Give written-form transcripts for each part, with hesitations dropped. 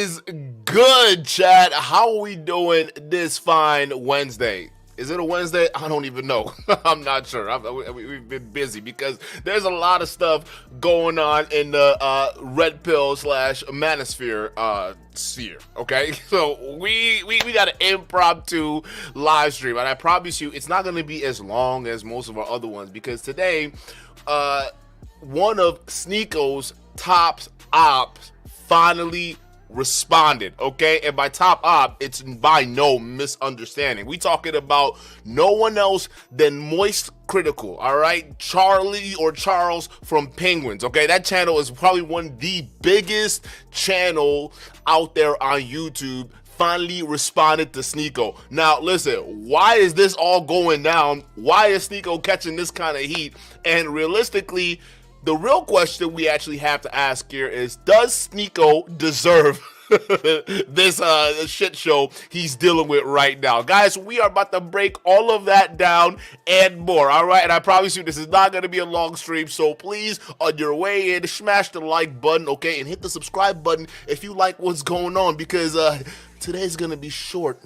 is good, chat? How are we doing this fine Wednesday? Is it a Wednesday? I don't even know. I'm not sure. We've been busy because there's a lot of stuff going on in the red pill slash manosphere sphere. Okay, so we got an impromptu live stream, and I promise you, it's not going to be as long as most of our other ones because today, one of Sneako's top ops finally responded, okay? And by top op, it's by no misunderstanding. We talking about no one else than Moist Critical, all right? Charlie or Charles from Penguins, okay? That channel is probably one of the biggest channel out there on YouTube. Finally responded to Sneako. Now, listen, why is this all going down? Why is Sneako catching this kind of heat? And realistically, the real question we actually have to ask here is, does Sneako deserve this shit show he's dealing with right now? Guys, we are about to break all of that down and more, all right? And I promise you, this is not going to be a long stream, so please, on your way in, smash the like button, okay? And hit the subscribe button if you like what's going on, because today's going to be short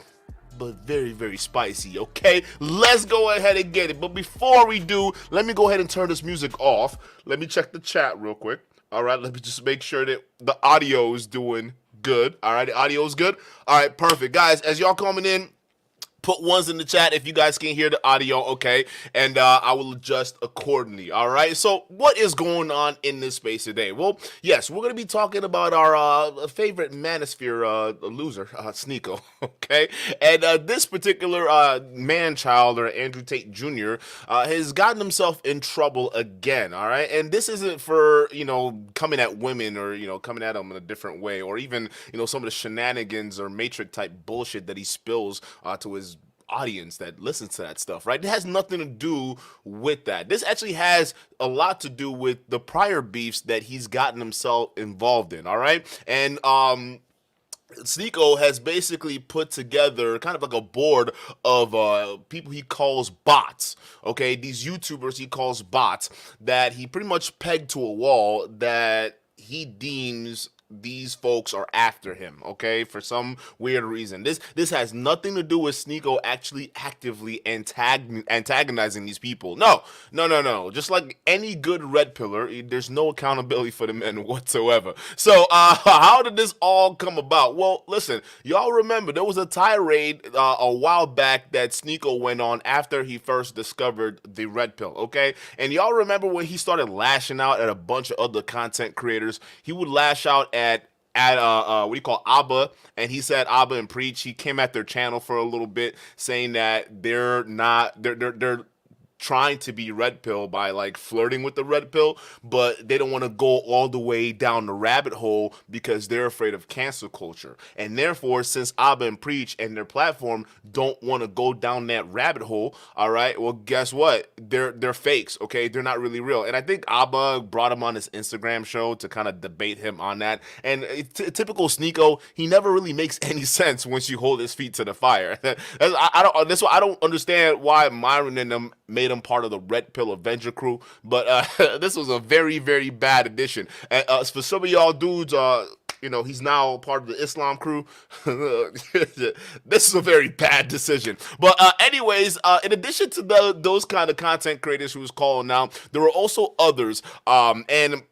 but very, very spicy, okay? Let's go ahead and get it. But before we do, let me go ahead and turn this music off. Let me check the chat real quick. All right, let me just make sure that the audio is doing good. All right, the audio is good. All right, perfect. Guys, as y'all coming in, put ones in the chat if you guys can hear the audio, okay? And I will adjust accordingly, all right? So what is going on in this space today? Well, yes, we're going to be talking about our favorite manosphere loser, Sneako, okay? And this particular man-child, or Andrew Tate Jr., has gotten himself in trouble again, all right? And this isn't for, coming at women or, coming at them in a different way, or even, some of the shenanigans or Matrix-type bullshit that he spills to his audience that listens to that stuff, right? It has nothing to do with that. This actually has a lot to do with the prior beefs that he's gotten himself involved in, all right? And Sneako has basically put together kind of like a board of people he calls bots, okay? These YouTubers he calls bots that he pretty much pegged to a wall that he deems these folks are after him, okay, for some weird reason. This has nothing to do with Sneako actually actively antagonizing these people. No. Just like any good red pillar, there's no accountability for the men whatsoever. So how did this all come about? Well, listen, y'all remember there was a tirade a while back that Sneako went on after he first discovered the red pill, okay? And y'all remember when he started lashing out at a bunch of other content creators? He would lash out at what do you call Abba, and he said Abba and Preach. He came at their channel for a little bit, saying that they're trying to be red pill by like flirting with the red pill, but they don't want to go all the way down the rabbit hole because they're afraid of cancel culture. And therefore, since Abba and Preach and their platform don't want to go down that rabbit hole, all right, well, guess what? They're fakes, okay? They're not really real. And I think Abba brought him on his Instagram show to kind of debate him on that. And typical Sneako, he never really makes any sense once you hold his feet to the fire. That's why I don't understand why Myron and them made him part of the Red Pill Avenger crew, but this was a very, very bad addition. For some of y'all dudes, he's now part of the Islam crew. This is a very bad decision. But anyways, in addition to those kind of content creators who was calling out, there were also others, and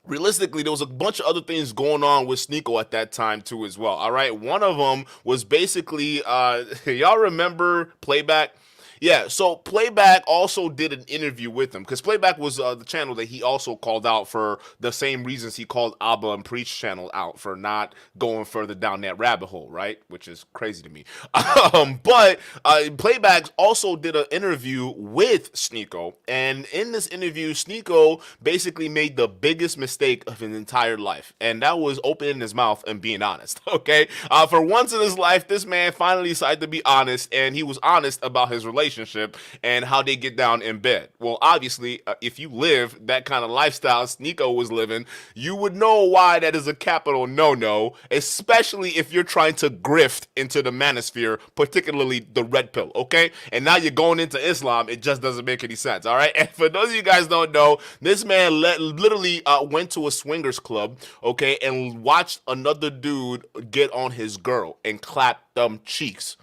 realistically, there was a bunch of other things going on with Sneako at that time too as well, all right? One of them was basically, y'all remember Playback? Yeah, so Playback also did an interview with him, because Playback was the channel that he also called out for the same reasons he called Abba and Preach channel out for not going further down that rabbit hole, right? Which is crazy to me. But Playback also did an interview with Sneako, and in this interview, Sneako basically made the biggest mistake of his entire life, and that was opening his mouth and being honest, okay? For once in his life, this man finally decided to be honest, and he was honest about his relationship relationship and how they get down in bed. Well, obviously, if you live that kind of lifestyle Sneako was living, you would know why that is a capital no-no, especially if you're trying to grift into the manosphere, particularly the red pill, okay? And now you're going into Islam. It just doesn't make any sense, all right? And for those of you guys don't know, this man literally went to a swingers club, okay, and watched another dude get on his girl and clap them cheeks.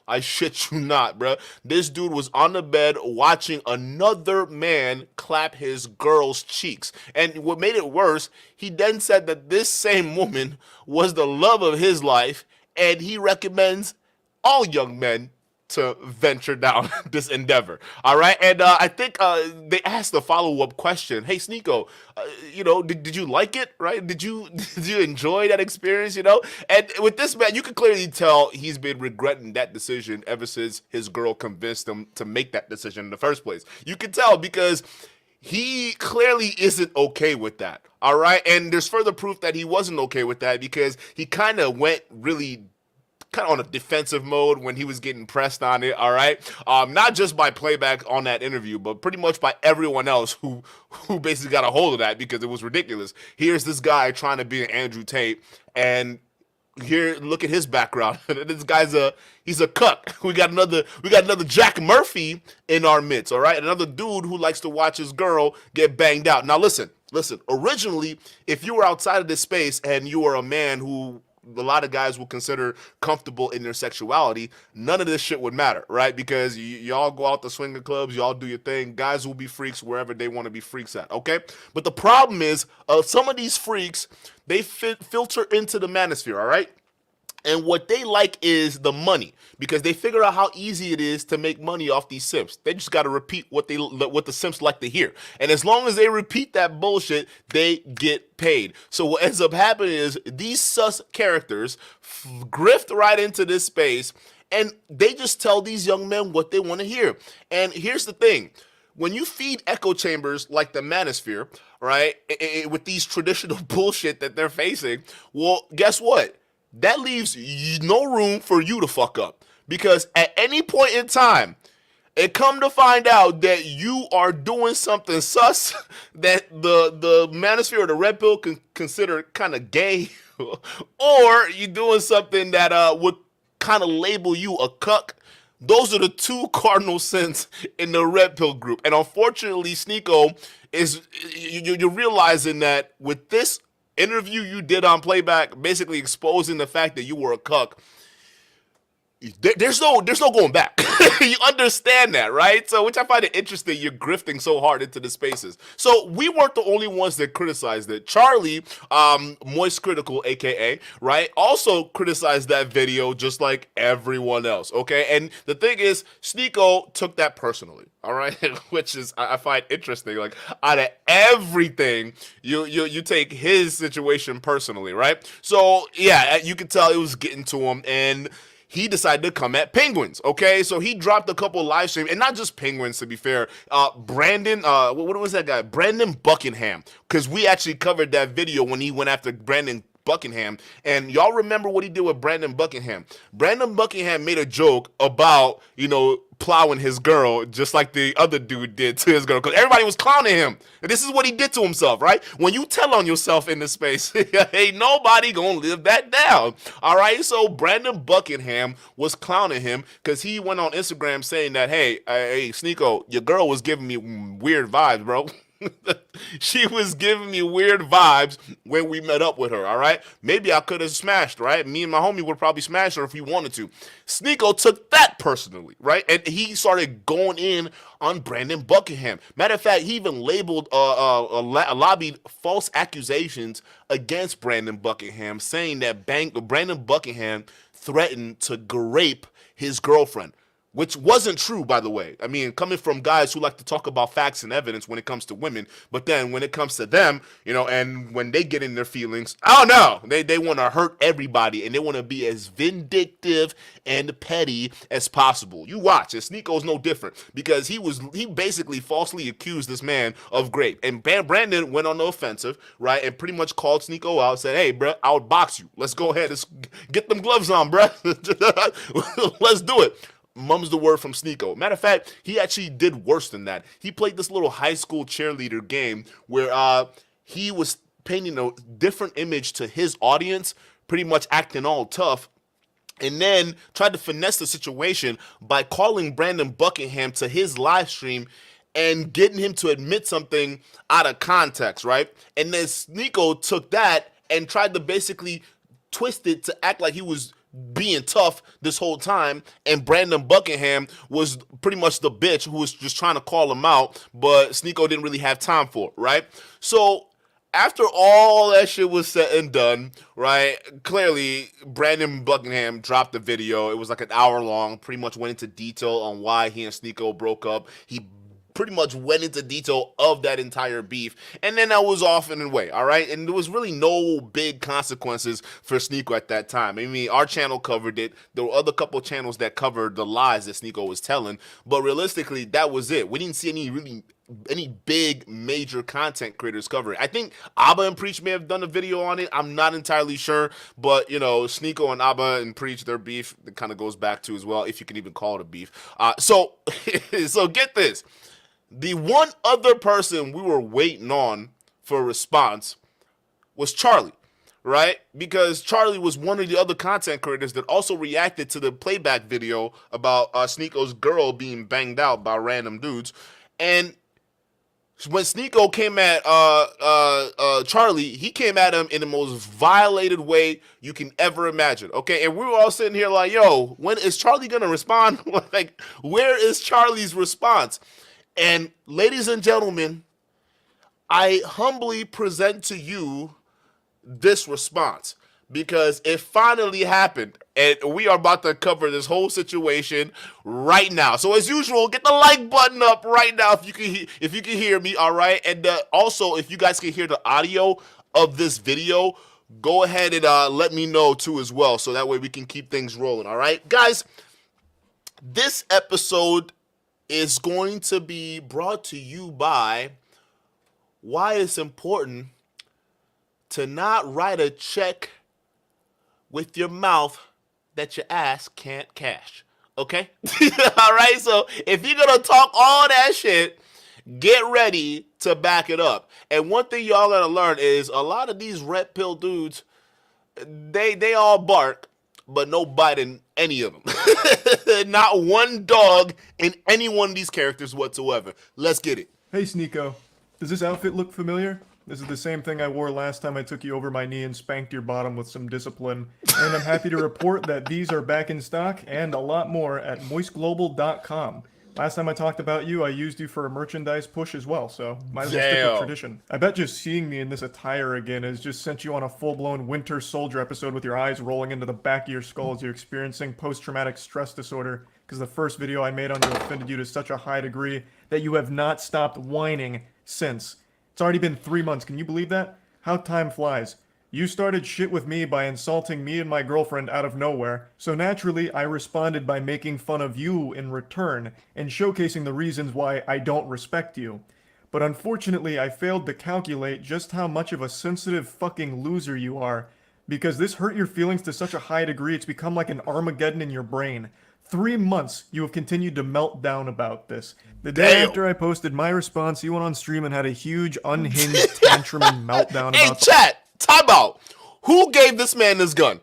I shit you not, bro. This dude was on the bed watching another man clap his girl's cheeks. And what made it worse, he then said that this same woman was the love of his life, and he recommends all young men to venture down this endeavor. All right. And I think they asked a follow-up question. Hey, Sneako, did you like it? Right. Did you enjoy that experience? And with this man, you can clearly tell he's been regretting that decision ever since his girl convinced him to make that decision in the first place. You can tell because he clearly isn't okay with that. All right. And there's further proof that he wasn't okay with that because he kind of went really on a defensive mode when he was getting pressed on it, all right? Not just by playback on that interview, but pretty much by everyone else who basically got a hold of that because it was ridiculous. Here's this guy trying to be an Andrew Tate, and here, look at his background. This guy's he's a cuck. We got another Jack Murphy in our midst, all right? Another dude who likes to watch his girl get banged out. Now listen, originally, if you were outside of this space and you were a man who a lot of guys will consider comfortable in their sexuality, none of this shit would matter, right? Because y'all go out to swinger clubs, y'all do your thing. Guys will be freaks wherever they want to be freaks at, okay? But the problem is, some of these freaks, they filter into the manosphere, all right? And what they like is the money because they figure out how easy it is to make money off these simps. They just got to repeat what the simps like to hear. And as long as they repeat that bullshit, they get paid. So what ends up happening is these sus characters grift right into this space and they just tell these young men what they want to hear. And here's the thing. When you feed echo chambers like the manosphere, right, with these traditional bullshit that they're facing, well, guess what? That leaves no room for you to fuck up because at any point in time, it come to find out that you are doing something sus that the manosphere or the red pill can consider kind of gay, or you doing something that would kind of label you a cuck. Those are the two cardinal sins in the red pill group, and unfortunately, Sneako is you're realizing that with this interview you did on playback, basically exposing the fact that you were a cuck, there's no going back. You understand that, right? So, which I find it interesting. You're grifting so hard into the spaces. So we weren't the only ones that criticized it. Charlie, Moist Critical, aka, right, also criticized that video just like everyone else. Okay, and the thing is, Sneako took that personally. All right, which is I find interesting. Like out of everything, you take his situation personally, right? So yeah, you could tell it was getting to him, and he decided to come at Penguins, okay? So he dropped a couple live streams, and not just Penguins, to be fair. Brandon, what was that guy? Brandon Buckingham, because we actually covered that video when he went after Brandon Buckingham, and y'all remember what he did with Brandon Buckingham. Brandon Buckingham made a joke about, plowing his girl just like the other dude did to his girl, because everybody was clowning him. And this is what he did to himself, right? When you tell on yourself in this space, ain't nobody gonna live that down. All right, so Brandon Buckingham was clowning him because he went on Instagram saying that, hey, Sneako, your girl was giving me weird vibes, bro. She was giving me weird vibes when we met up with her, all right? Maybe I could have smashed, right? Me and my homie would probably smash her if we wanted to. Sneako took that personally, right? And he started going in on Brandon Buckingham. Matter of fact, he even labeled, lobbied false accusations against Brandon Buckingham, saying that Brandon Buckingham threatened to grape his girlfriend. Which wasn't true, by the way. I mean, coming from guys who like to talk about facts and evidence when it comes to women, but then when it comes to them, and when they get in their feelings, oh no, they want to hurt everybody, and they want to be as vindictive and petty as possible. You watch, and Sneako's no different, because he basically falsely accused this man of rape, and Brandon went on the offensive, right, and pretty much called Sneako out, said, hey, bro, I'll box you. Let's go ahead and get them gloves on, bro. Let's do it. mum's the word from Sneako. Matter of fact, he actually did worse than that. He played this little high school cheerleader game where he was painting a different image to his audience, pretty much acting all tough, and then tried to finesse the situation by calling Brandon Buckingham to his live stream and getting him to admit something out of context, right? And then Sneako took that and tried to basically twist it to act like he was being tough this whole time, and Brandon Buckingham was pretty much the bitch who was just trying to call him out, but Sneako didn't really have time for it, right? So after all that shit was said and done, right, clearly Brandon Buckingham dropped the video. It was like an hour long, pretty much went into detail on why he and Sneako broke up. He pretty much went into detail of that entire beef, and then that was off and away, all right? And there was really no big consequences for Sneako at that time. I mean, our channel covered it. There were other couple channels that covered the lies that Sneako was telling, but realistically, that was it. We didn't see any big major content creators cover it. I think Abba and Preach may have done a video on it. I'm not entirely sure, but you know, Sneako and Abba and Preach, their beef, it kind of goes back to as well, if you can even call it a beef. So get this. The one other person we were waiting on for a response was Charlie, right? Because Charlie was one of the other content creators that also reacted to the playback video about Sneako's girl being banged out by random dudes. And when Sneako came at Charlie, he came at him in the most violated way you can ever imagine, okay? And we were all sitting here like, yo, when is Charlie gonna respond? Like, where is Charlie's response? And ladies and gentlemen, I humbly present to you this response, because it finally happened, and we are about to cover this whole situation right now. So as usual, get the like button up right now if you can hear me, all right? And also, if you guys can hear the audio of this video, go ahead and let me know too as well, so that way we can keep things rolling, all right? Guys, this episode is going to be brought to you by why it's important to not write a check with your mouth that your ass can't cash, okay? All right, so if you're gonna talk all that shit, get ready to back it up. And one thing y'all gotta learn is a lot of these red pill dudes, they all bark, but no bite in any of them. Not one dog in any one of these characters whatsoever. Let's get it. Hey Sneako, does this outfit look familiar? This is the same thing I wore last time I took you over my knee and spanked your bottom with some discipline. And I'm happy to report that these are back in stock and a lot more at moistglobal.com. Last time I talked about you, I used you for a merchandise push as well, so might as well stick with tradition. I bet just seeing me in this attire again has just sent you on a full-blown Winter Soldier episode with your eyes rolling into the back of your skull as you're experiencing post-traumatic stress disorder, because the first video I made on you offended you to such a high degree that you have not stopped whining since. It's already been 3 months, can you believe that? How time flies. You started shit with me by insulting me and my girlfriend out of nowhere, so naturally I responded by making fun of you in return, and showcasing the reasons why I don't respect you. But unfortunately I failed to calculate just how much of a sensitive fucking loser you are, because this hurt your feelings to such a high degree it's become like an Armageddon in your brain. 3 months you have continued to melt down about this. The day after I posted my response, you went on stream and had a huge unhinged tantrum and meltdown Hey, about chat! Time out. Who gave this man this gun?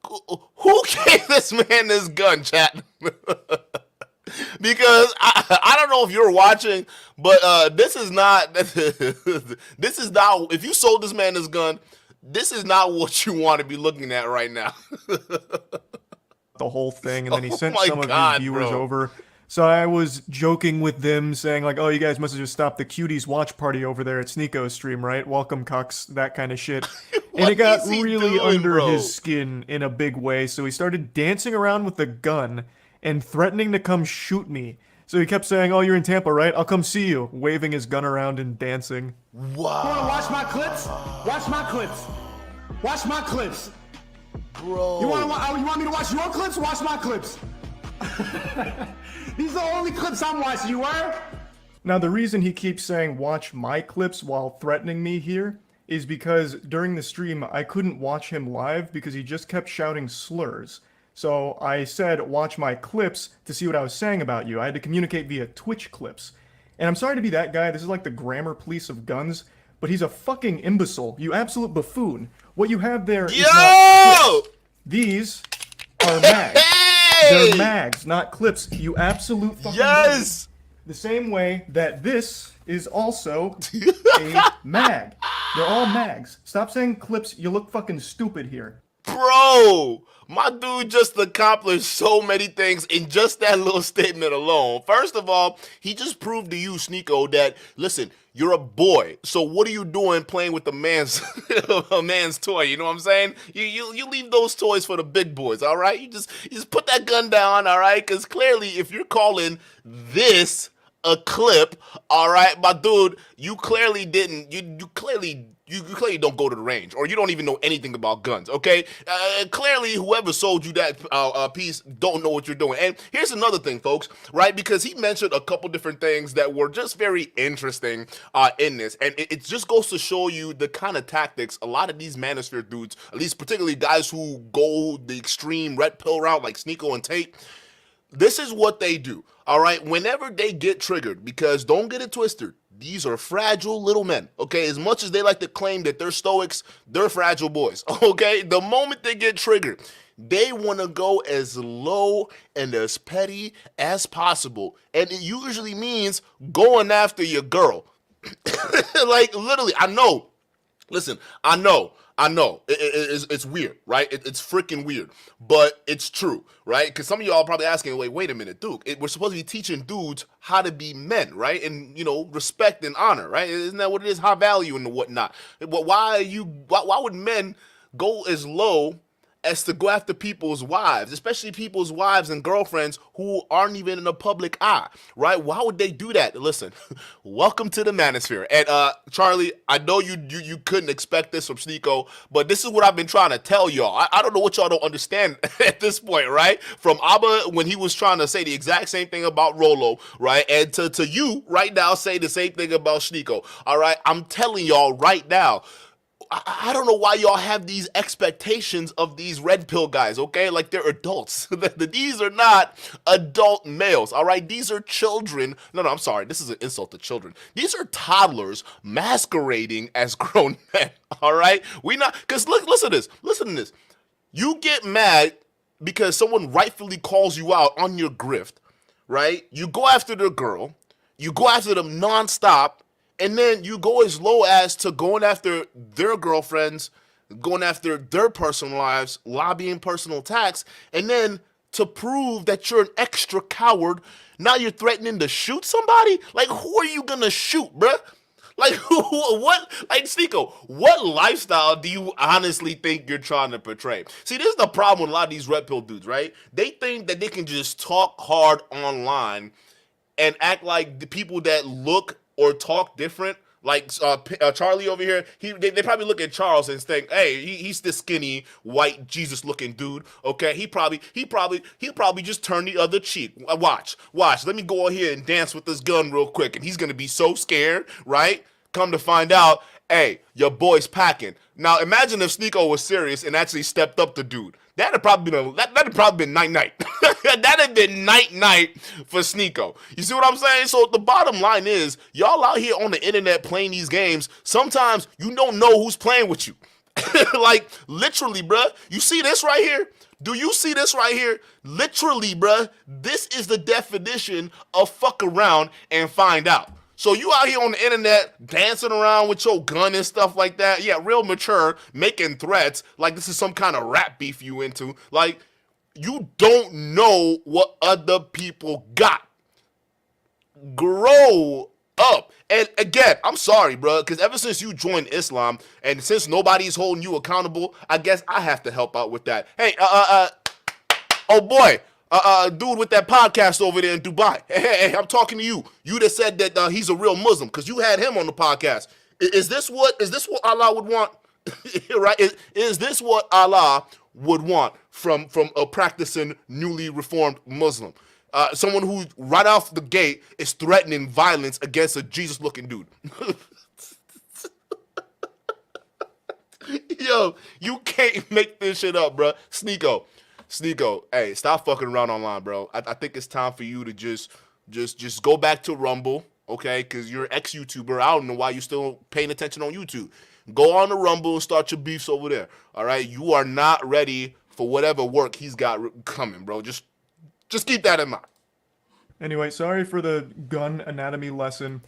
Who gave this man this gun, chat? Because I don't know if you're watching, but this is not if you sold this man this gun, this is not what you want to be looking at right now. the whole thing, and then he sent my some of God, his viewers bro. over. So I was joking with them, saying like, oh, you guys must have just stopped the cuties watch party over there at Sneako's stream, right? Welcome, cucks, that kind of shit. And it got really doing, under bro? his skin in a big way, so he started dancing around with the gun and threatening to come shoot me. So he kept saying, oh, you're in Tampa, right? I'll come see you, waving his gun around and dancing. Wow. You wanna watch my clips? Watch my clips. Watch my clips. Bro. You want me to watch your clips? Watch my clips. These are the only clips I'm watching, you were? Now, the reason he keeps saying watch my clips while threatening me here is because during the stream, I couldn't watch him live because he just kept shouting slurs. So I said, watch my clips to see what I was saying about you. I had to communicate via Twitch clips. And I'm sorry to be that guy. This is like the grammar police of guns, but he's a fucking imbecile. You absolute buffoon. What you have there is not clips. These are mags. They're mags, not clips. You absolute fucking Yes! The same way that this is also a mag. They're all mags. Stop saying clips. You look fucking stupid here. Bro, my dude just accomplished so many things in just that little statement alone. First of all, he just proved to you, Sneako, that, listen, you're a boy. So what are you doing playing with a man's toy? You know what I'm saying? You leave those toys for the big boys, all right? You just put that gun down, all right? Because clearly, if you're calling this a clip, all right, my dude, you clearly didn't. You clearly don't go to the range, or you don't even know anything about guns, okay? Clearly, whoever sold you that piece don't know what you're doing. And here's another thing, folks, right? Because he mentioned a couple different things that were just very interesting in this, and it just goes to show you the kind of tactics a lot of these manosphere dudes, at least particularly guys who go the extreme red pill route like Sneako and Tate, this is what they do, all right? Whenever they get triggered, because don't get it twisted, these are fragile little men, okay? As much as they like to claim that they're stoics, they're fragile boys, okay? The moment they get triggered, they want to go as low and as petty as possible. And it usually means going after your girl. Like, literally, I know. Listen, I know. It's weird, right? It's freaking weird, but it's true, right? Because some of y'all are probably asking, wait a minute, Duke, we're supposed to be teaching dudes how to be men, right? And, respect and honor, right? Isn't that what it is? High value and whatnot. But why would men go as low as to go after people's wives, especially people's wives and girlfriends who aren't even in the public eye, right? Why would they do that? Listen, welcome to the manosphere. And Charlie, I know you couldn't expect this from Sneako, but this is what I've been trying to tell y'all. I don't know what y'all don't understand at this point, right? From Abba, when he was trying to say the exact same thing about Rolo, right? And to you right now say the same thing about Sneako, all right? I'm telling y'all right now, I don't know why y'all have these expectations of these red pill guys, okay? Like they're adults. These are not adult males, all right? These are children. No, I'm sorry. This is an insult to children. These are toddlers masquerading as grown men, all right? Because listen to this. Listen to this. You get mad because someone rightfully calls you out on your grift, right? You go after the girl. You go after them nonstop. And then you go as low as to going after their girlfriends, going after their personal lives, lobbying personal attacks, and then to prove that you're an extra coward, now you're threatening to shoot somebody? Like, who are you gonna shoot, bruh? Like, what? Like, Sneako, what lifestyle do you honestly think you're trying to portray? See, this is the problem with a lot of these red pill dudes, right? They think that they can just talk hard online and act like the people that look or talk different, like Charlie over here, they probably look at Charles and think, hey, he's this skinny, white, Jesus-looking dude, okay? He'll probably just turn the other cheek. Watch. Let me go out here and dance with this gun real quick, and he's gonna be so scared, right? Come to find out, hey, your boy's packing. Now, imagine if Sneako was serious and actually stepped up to dude. That'd have probably been night-night. That'd have been night-night for Sneako. You see what I'm saying? So the bottom line is, y'all out here on the internet playing these games, sometimes you don't know who's playing with you. Like, literally, bruh. You see this right here? Do you see this right here? Literally, bruh. This is the definition of fuck around and find out. So you out here on the internet dancing around with your gun and stuff like that. Yeah, real mature, making threats like this is some kind of rap beef you into. Like, you don't know what other people got. Grow up. And again, I'm sorry, bro, because ever since you joined Islam and since nobody's holding you accountable, I guess I have to help out with that. Hey, oh boy. Dude with that podcast over there in Dubai. Hey, I'm talking to you. You that said that he's a real Muslim because you had him on the podcast. Is this what Allah would want? Right? Is this what Allah would want from a practicing newly reformed Muslim? Someone who right off the gate is threatening violence against a Jesus-looking dude. Yo, you can't make this shit up, bro. Sneako. Sneako, hey, stop fucking around online, bro. I think it's time for you to just go back to Rumble, okay? Because you're an ex-YouTuber. I don't know why you're still paying attention on YouTube. Go on to Rumble and start your beefs over there, all right? You are not ready for whatever work he's got coming, bro. Just keep that in mind. Anyway, sorry for the gun anatomy lesson.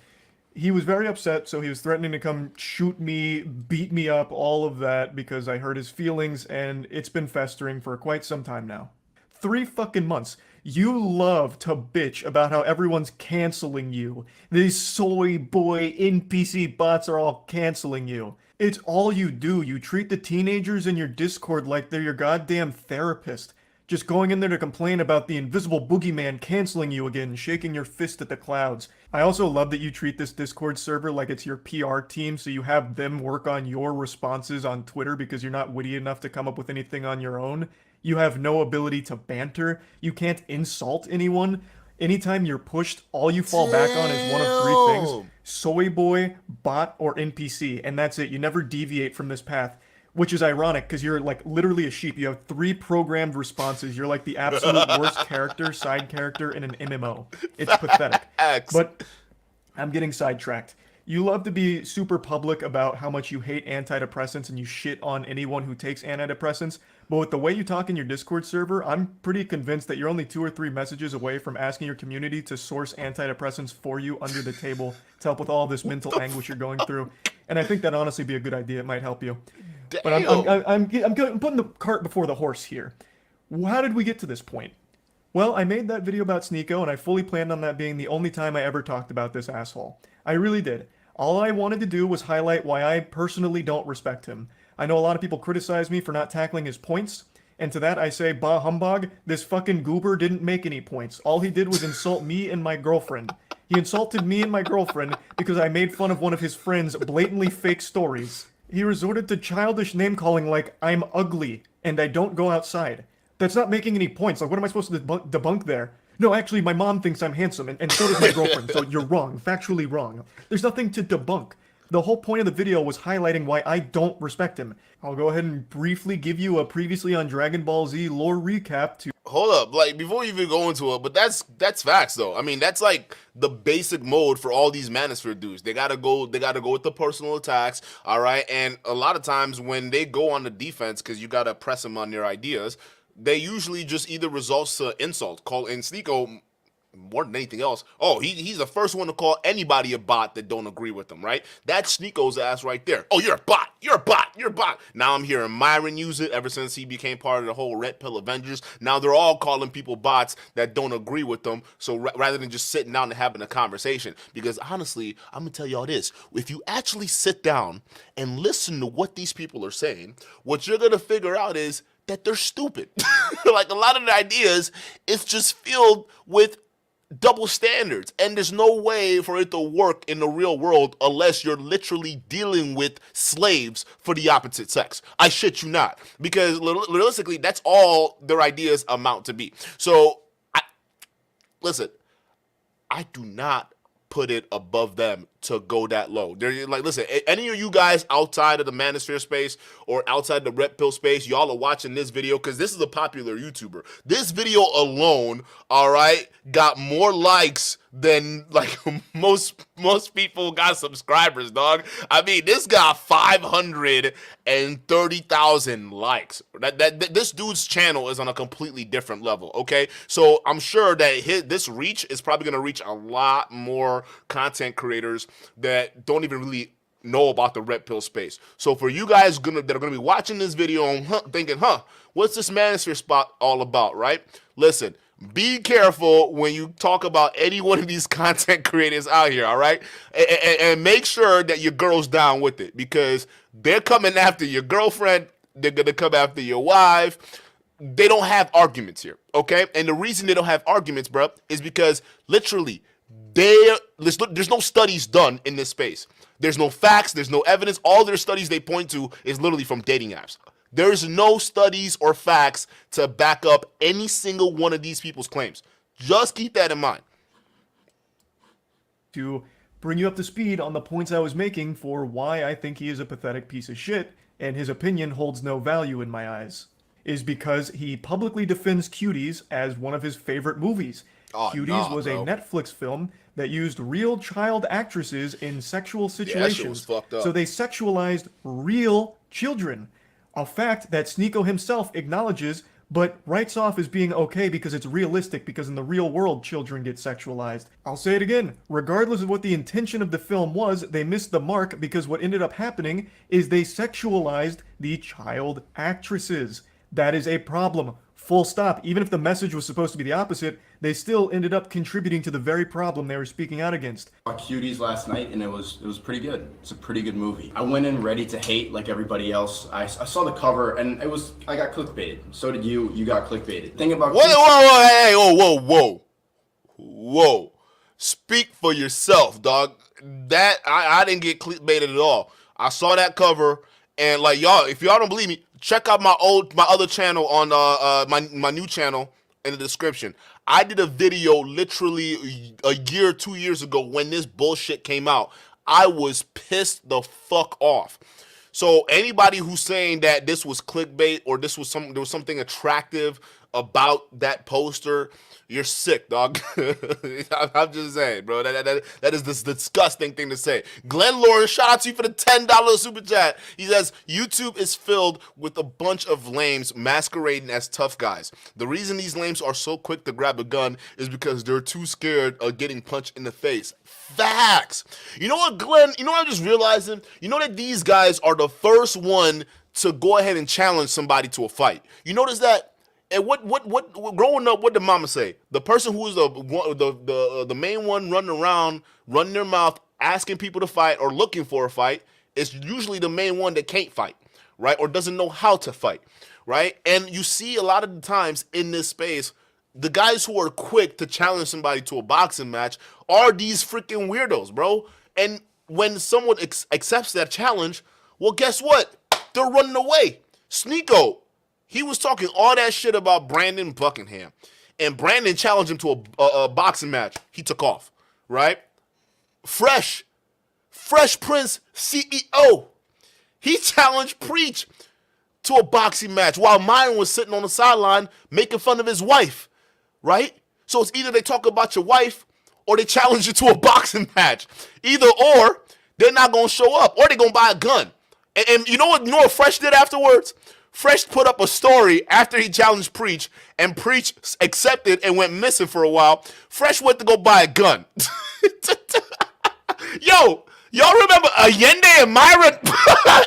He was very upset, so he was threatening to come shoot me, beat me up, all of that, because I hurt his feelings, and it's been festering for quite some time now. 3 fucking months. You love to bitch about how everyone's canceling you. These soy boy NPC bots are all canceling you. It's all you do. You treat the teenagers in your Discord like they're your goddamn therapist. Just going in there to complain about the invisible boogeyman canceling you again, shaking your fist at the clouds. I also love that you treat this Discord server like it's your PR team, so you have them work on your responses on Twitter because you're not witty enough to come up with anything on your own. You have no ability to banter. You can't insult anyone. Anytime you're pushed, all you fall back on is one of 3 things. Soy boy, bot, or NPC, and that's it. You never deviate from this path. Which is ironic, because you're like literally a sheep. You have 3 programmed responses. You're like the absolute worst character, side character in an MMO. It's pathetic. But I'm getting sidetracked. You love to be super public about how much you hate antidepressants and you shit on anyone who takes antidepressants. But with the way you talk in your Discord server, I'm pretty convinced that you're only 2 or 3 messages away from asking your community to source antidepressants for you under the table to help with all this mental anguish you're going through. And I think that'd honestly be a good idea. It might help you. Damn. But I'm putting the cart before the horse here. How did we get to this point? Well, I made that video about Sneako, and I fully planned on that being the only time I ever talked about this asshole. I really did. All I wanted to do was highlight why I personally don't respect him. I know a lot of people criticize me for not tackling his points, and to that I say, bah humbug, this fucking goober didn't make any points. All he did was insult me and my girlfriend. He insulted me and my girlfriend because I made fun of one of his friend's blatantly fake stories. He resorted to childish name-calling like, I'm ugly, and I don't go outside. That's not making any points. Like, what am I supposed to debunk there? No, actually, my mom thinks I'm handsome, and so does my girlfriend, so you're wrong. Factually wrong. There's nothing to debunk. The whole point of the video was highlighting why I don't respect him. I'll go ahead and briefly give you a previously on Dragon Ball Z lore recap to... Hold up, like, before you even go into it, but that's facts, though. I mean, that's like the basic mode for all these manosphere dudes. They gotta go with the personal attacks, all right? And a lot of times when they go on the defense, because you gotta press them on their ideas, they usually just either results to insult. And Sneako, more than anything else, he's the first one to call anybody a bot that don't agree with him, right? That's Sneako's ass right there. Oh, you're a bot, you're a bot, you're a bot. Now I'm hearing Myron use it ever since he became part of the whole Red Pill Avengers. Now they're all calling people bots that don't agree with them, so rather than just sitting down and having a conversation. Because honestly, I'm gonna tell y'all this, if you actually sit down and listen to what these people are saying, what you're gonna figure out is that they're stupid. Like, a lot of the ideas, it's just filled with double standards, and there's no way for it to work in the real world unless you're literally dealing with slaves for the opposite sex. I shit you not, because realistically, that's all their ideas amount to be. So, listen, I do not put it above them to go that low. They're like, listen, any of you guys outside of the manosphere space or outside the red pill space, y'all are watching this video because this is a popular YouTuber. This video alone, all right, got more likes than like most people got subscribers, dog. I mean, this got 530,000 likes. This dude's channel is on a completely different level, okay? So I'm sure that this reach is probably going to reach a lot more content creators that don't even really know about the red pill space. So for you guys that are gonna be watching this video and thinking, what's this manosphere spot all about, right? Listen, be careful when you talk about any one of these content creators out here, all right? And make sure that your girl's down with it, because they're coming after your girlfriend, they're gonna come after your wife. They don't have arguments here, okay? And the reason they don't have arguments, bro, is because literally there's no studies done in this space. There's no facts, there's no evidence. All their studies they point to is literally from dating apps. There's no studies or facts to back up any single one of these people's claims. Just keep that in mind. To bring you up to speed on the points I was making for why I think he is a pathetic piece of shit, and his opinion holds no value in my eyes. is because he publicly defends Cuties as one of his favorite movies. Oh, Cuties nah, was a bro. Netflix film that used real child actresses in sexual Yeah, that shit was situations. fucked up. So they sexualized real children. A fact that Sneako himself acknowledges, but writes off as being okay because it's realistic, because in the real world children get sexualized. I'll say it again, regardless of what the intention of the film was, they missed the mark because what ended up happening is they sexualized the child actresses. That is a problem. Full stop. Even if the message was supposed to be the opposite, they still ended up contributing to the very problem they were speaking out against. I saw Cuties last night and it was pretty good. It's a pretty good movie. I went in ready to hate like everybody else. I saw the cover and I got clickbaited. So did you. You got clickbaited. Thing about Whoa, hey, whoa. Speak for yourself, dog. That I didn't get clickbaited at all. I saw that cover and like y'all, if y'all don't believe me, check out my other channel on my new channel in the description. I did a video literally a year, 2 years ago when this bullshit came out. I was pissed the fuck off. So anybody who's saying that this was clickbait or there was something attractive about that poster, you're sick, dog. I'm just saying, bro. That is this disgusting thing to say. Glenn Lawrence, shout out to you for the $10 super chat. He says, YouTube is filled with a bunch of lames masquerading as tough guys. The reason these lames are so quick to grab a gun is because they're too scared of getting punched in the face. Facts. You know what, Glenn? You know what I'm just realizing? You know that these guys are the first one to go ahead and challenge somebody to a fight. You notice that? And what growing up, what did mama say? The person who was the main one running around, running their mouth, asking people to fight or looking for a fight is usually the main one that can't fight, right? Or doesn't know how to fight, right? And you see a lot of the times in this space, the guys who are quick to challenge somebody to a boxing match are these freaking weirdos, bro. And when someone accepts that challenge, well, guess what? They're running away. Sneako, he was talking all that shit about Brandon Buckingham. And Brandon challenged him to a boxing match. He took off, right? Fresh Prince CEO. He challenged Preach to a boxing match while Myron was sitting on the sideline making fun of his wife, right? So it's either they talk about your wife or they challenge you to a boxing match. Either or, they're not going to show up or they're going to buy a gun. And you know what Fresh did afterwards? Fresh put up a story after he challenged Preach, and Preach accepted and went missing for a while. Fresh went to go buy a gun. Yo, y'all remember Allende and Myron?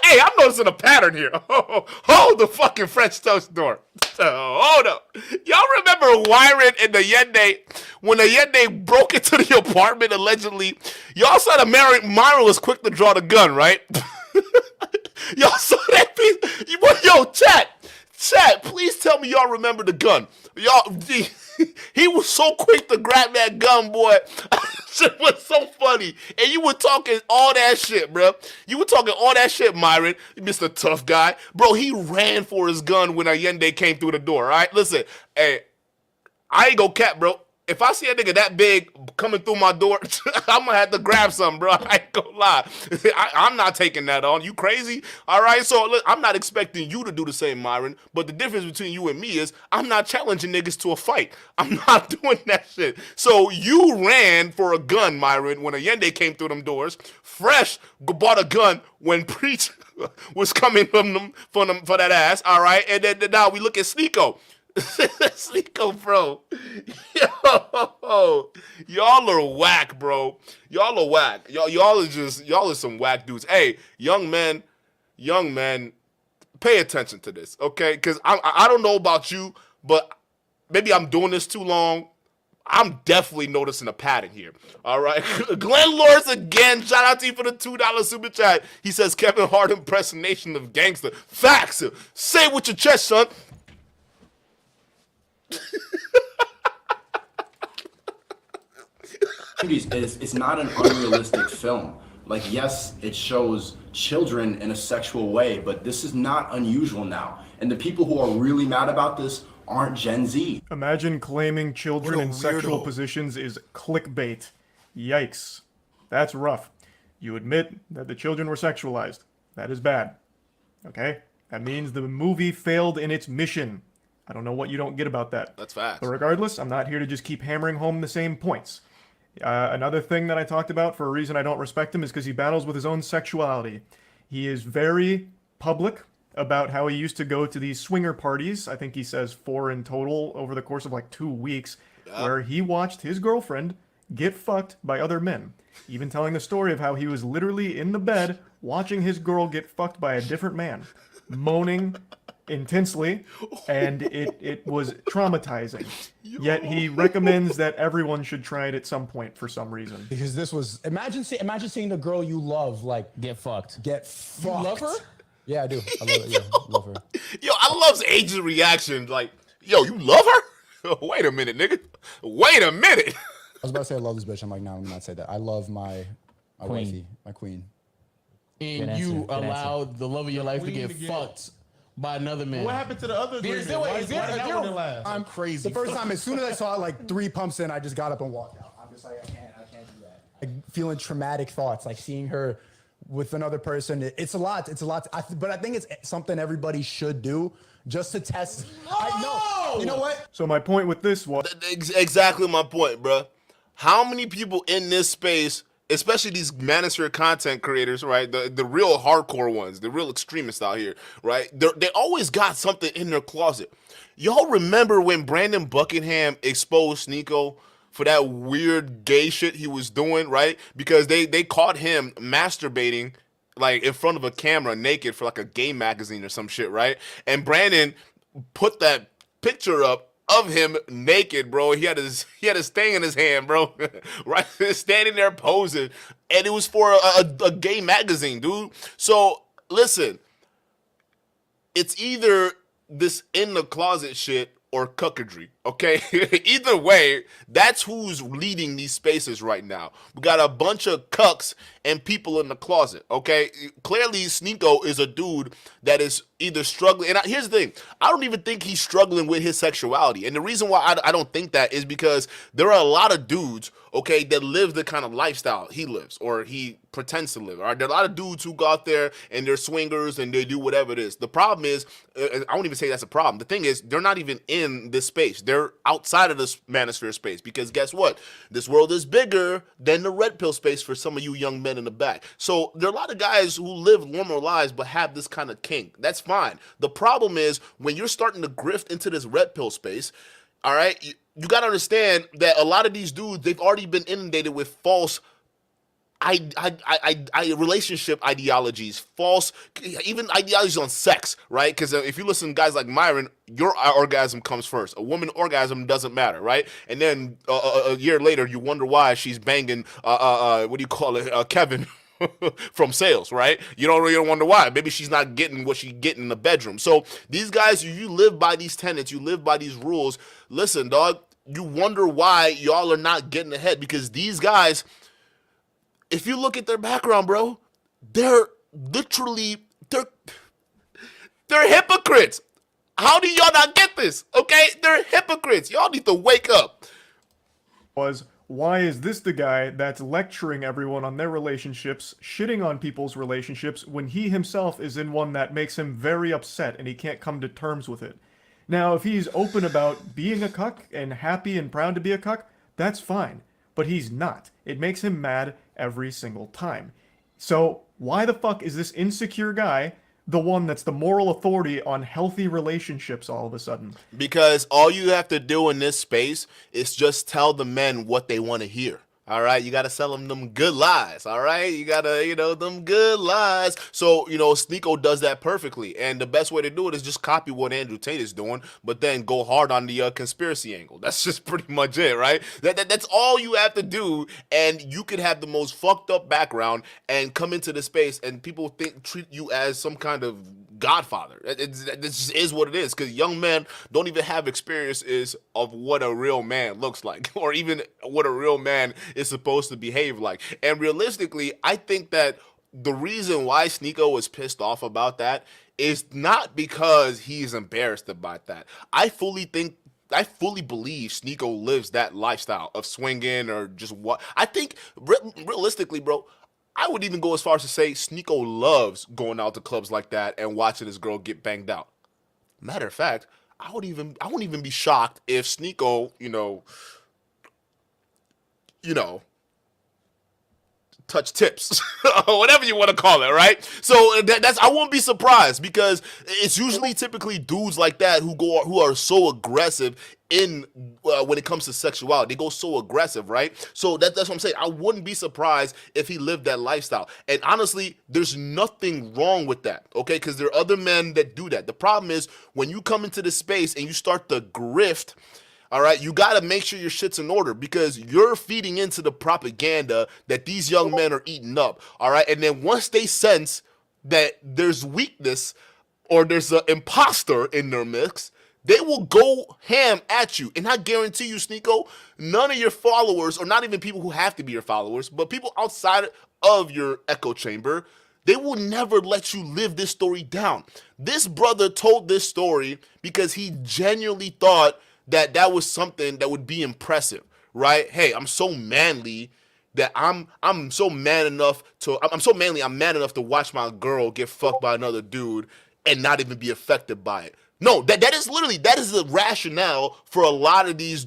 Hey, I'm noticing a pattern here. Hold the fucking French toast door. Hold up. Y'all remember Myron and Allende when Allende broke into the apartment allegedly? Y'all saw that Myron was quick to draw the gun, right? Y'all saw that piece? Yo, chat, please tell me y'all remember the gun. Y'all, he was so quick to grab that gun, boy. Shit was so funny. And you were talking all that shit, bro. You were talking all that shit, Myron, Mr. Tough Guy. Bro, he ran for his gun when Allende came through the door, all right? Listen, hey, I ain't gonna cap, bro. If I see a nigga that big coming through my door, I'm gonna have to grab something, bro. I ain't gonna lie. I'm not taking that on. You crazy? All right, so look, I'm not expecting you to do the same, Myron. But the difference between you and me is I'm not challenging niggas to a fight. I'm not doing that shit. So you ran for a gun, Myron, when Allende came through them doors. Fresh bought a gun when Preach was coming for that ass, all right? And then now we look at Sneako. Sneako, bro. Yo, y'all are whack, bro. Y'all are whack. Y'all are some whack dudes. Hey, young men, pay attention to this, okay? Because I don't know about you, but maybe I'm doing this too long. I'm definitely noticing a pattern here. All right. Glenn Lawrence again. Shout out to you for the $2 super chat. He says Kevin Hart impersonation of gangster. Facts. Say it with your chest, son. It's not an unrealistic film. Like, yes, it shows children in a sexual way, but this is not unusual now. And the people who are really mad about this aren't Gen Z. Imagine claiming children in sexual positions is clickbait. Yikes. That's rough. You admit that the children were sexualized. That is bad. Okay? That means the movie failed in its mission. I don't know what you don't get about that. That's facts. But regardless, I'm not here to just keep hammering home the same points. Another thing that I talked about for a reason I don't respect him is because he battles with his own sexuality. He is very public about how he used to go to these swinger parties. I think he says 4 in total over the course of like 2 weeks, where he watched his girlfriend get fucked by other men. Even telling the story of how he was literally in the bed watching his girl get fucked by a different man, moaning intensely, and it was traumatizing. Yet he recommends that everyone should try it at some point for some reason. Because this was imagine seeing the girl you love like Get fucked. get fucked. You love her? Yeah, I do. I love it. Yeah, I love her. Yo, I love Agent's reaction. Like, yo, you love her? Wait a minute, nigga. Wait a minute. I was about to say I love this bitch. I'm like, no, I'm not say that. I love my wifey, my queen. And Good you answer, good allowed the love of your life to Queen get again. fucked by another man. What happened to the other agreement? Why that one last? I'm crazy. The first time, as soon as I saw it, like 3 pumps in, I just got up and walked out. I'm just like, I can't do that. Like feeling traumatic thoughts, like seeing her with another person. It's a lot. It's a lot. But I think it's something everybody should do just to test. I know. You know what? So my point with this was, Exactly my point, bruh. How many people in this space, especially these manosphere content creators, right? The real hardcore ones, the real extremists out here, right? They always got something in their closet. Y'all remember when Brandon Buckingham exposed Sneako for that weird gay shit he was doing, right? Because they caught him masturbating like in front of a camera naked for like a gay magazine or some shit, right? And Brandon put that picture up of him naked, bro. He had his thing in his hand, bro. Right, standing there posing, and it was for a gay magazine, dude. So listen, it's either this in the closet shit or cuckadry, okay? Either way, that's who's leading these spaces right now. We got a bunch of cucks and people in the closet, okay? Clearly, Sneako is a dude that is either struggling, and here's the thing, I don't even think he's struggling with his sexuality, and the reason why I don't think that is because there are a lot of dudes, okay, that live the kind of lifestyle he lives, or he pretends to live, all right? There are a lot of dudes who go out there, and they're swingers, and they do whatever it is. The problem is, I won't even say that's a problem. The thing is, they're not even in this space. They're outside of this manosphere space, because guess what? This world is bigger than the red pill space for some of you young men in the back. So there are a lot of guys who live normal lives, but have this kind of kink. That's fine. The problem is, when you're starting to grift into this red pill space, all right, you got to understand that a lot of these dudes, they've already been inundated with false relationship ideologies, false, even ideologies on sex, right? Because if you listen to guys like Myron, your orgasm comes first. A woman orgasm doesn't matter, right? And then a year later, you wonder why she's banging, what do you call it, Kevin from sales, right? You don't really wonder why. Maybe she's not getting what she's getting in the bedroom. So these guys, you live by these tenets, you live by these rules. Listen, dog, you wonder why y'all are not getting ahead, because these guys, if you look at their background, bro, they're literally, they're hypocrites. How do y'all not get this? Okay, they're hypocrites. Y'all need to wake up. Why is this the guy that's lecturing everyone on their relationships, shitting on people's relationships, when he himself is in one that makes him very upset and he can't come to terms with it? Now, if he's open about being a cuck and happy and proud to be a cuck, that's fine. But he's not. It makes him mad every single time. So why the fuck is this insecure guy the one that's the moral authority on healthy relationships all of a sudden? Because all you have to do in this space is just tell the men what they want to hear. All right, you got to sell them good lies. All right, you got to, them good lies. So, Sneako does that perfectly. And the best way to do it is just copy what Andrew Tate is doing, but then go hard on the conspiracy angle. That's just pretty much it, right? That's all you have to do. And you could have the most fucked up background and come into the space and people treat you as some kind of godfather. It just is what it is, because young men don't even have experiences of what a real man looks like, or even what a real man is supposed to behave like. And realistically, I think that the reason why Sneako was pissed off about that is not because he's embarrassed about that. I fully believe Sneako lives that lifestyle of swinging or just what. I think realistically, bro, I would even go as far as to say Sneako loves going out to clubs like that and watching his girl get banged out. Matter of fact, I wouldn't even be shocked if Sneako, touch tips or whatever you want to call it, right? So that's I won't be surprised, because it's usually typically dudes like that who are so aggressive in when it comes to sexuality. They go so aggressive, right? So that's what I'm saying. I wouldn't be surprised if he lived that lifestyle. And honestly, there's nothing wrong with that, okay? Because there are other men that do that. The problem is when you come into this space and you start to grift, all right, you got to make sure your shit's in order, because you're feeding into the propaganda that these young men are eating up, all right? And then once they sense that there's weakness or there's an imposter in their mix, they will go ham at you. And I guarantee you, Sneako, none of your followers, or not even people who have to be your followers, but people outside of your echo chamber, they will never let you live this story down. This brother told this story because he genuinely thought that was something that would be impressive, right? Hey, I'm so manly that I'm so man enough to I'm man enough to watch my girl get fucked by another dude and not even be affected by it. No, that is the rationale for a lot of these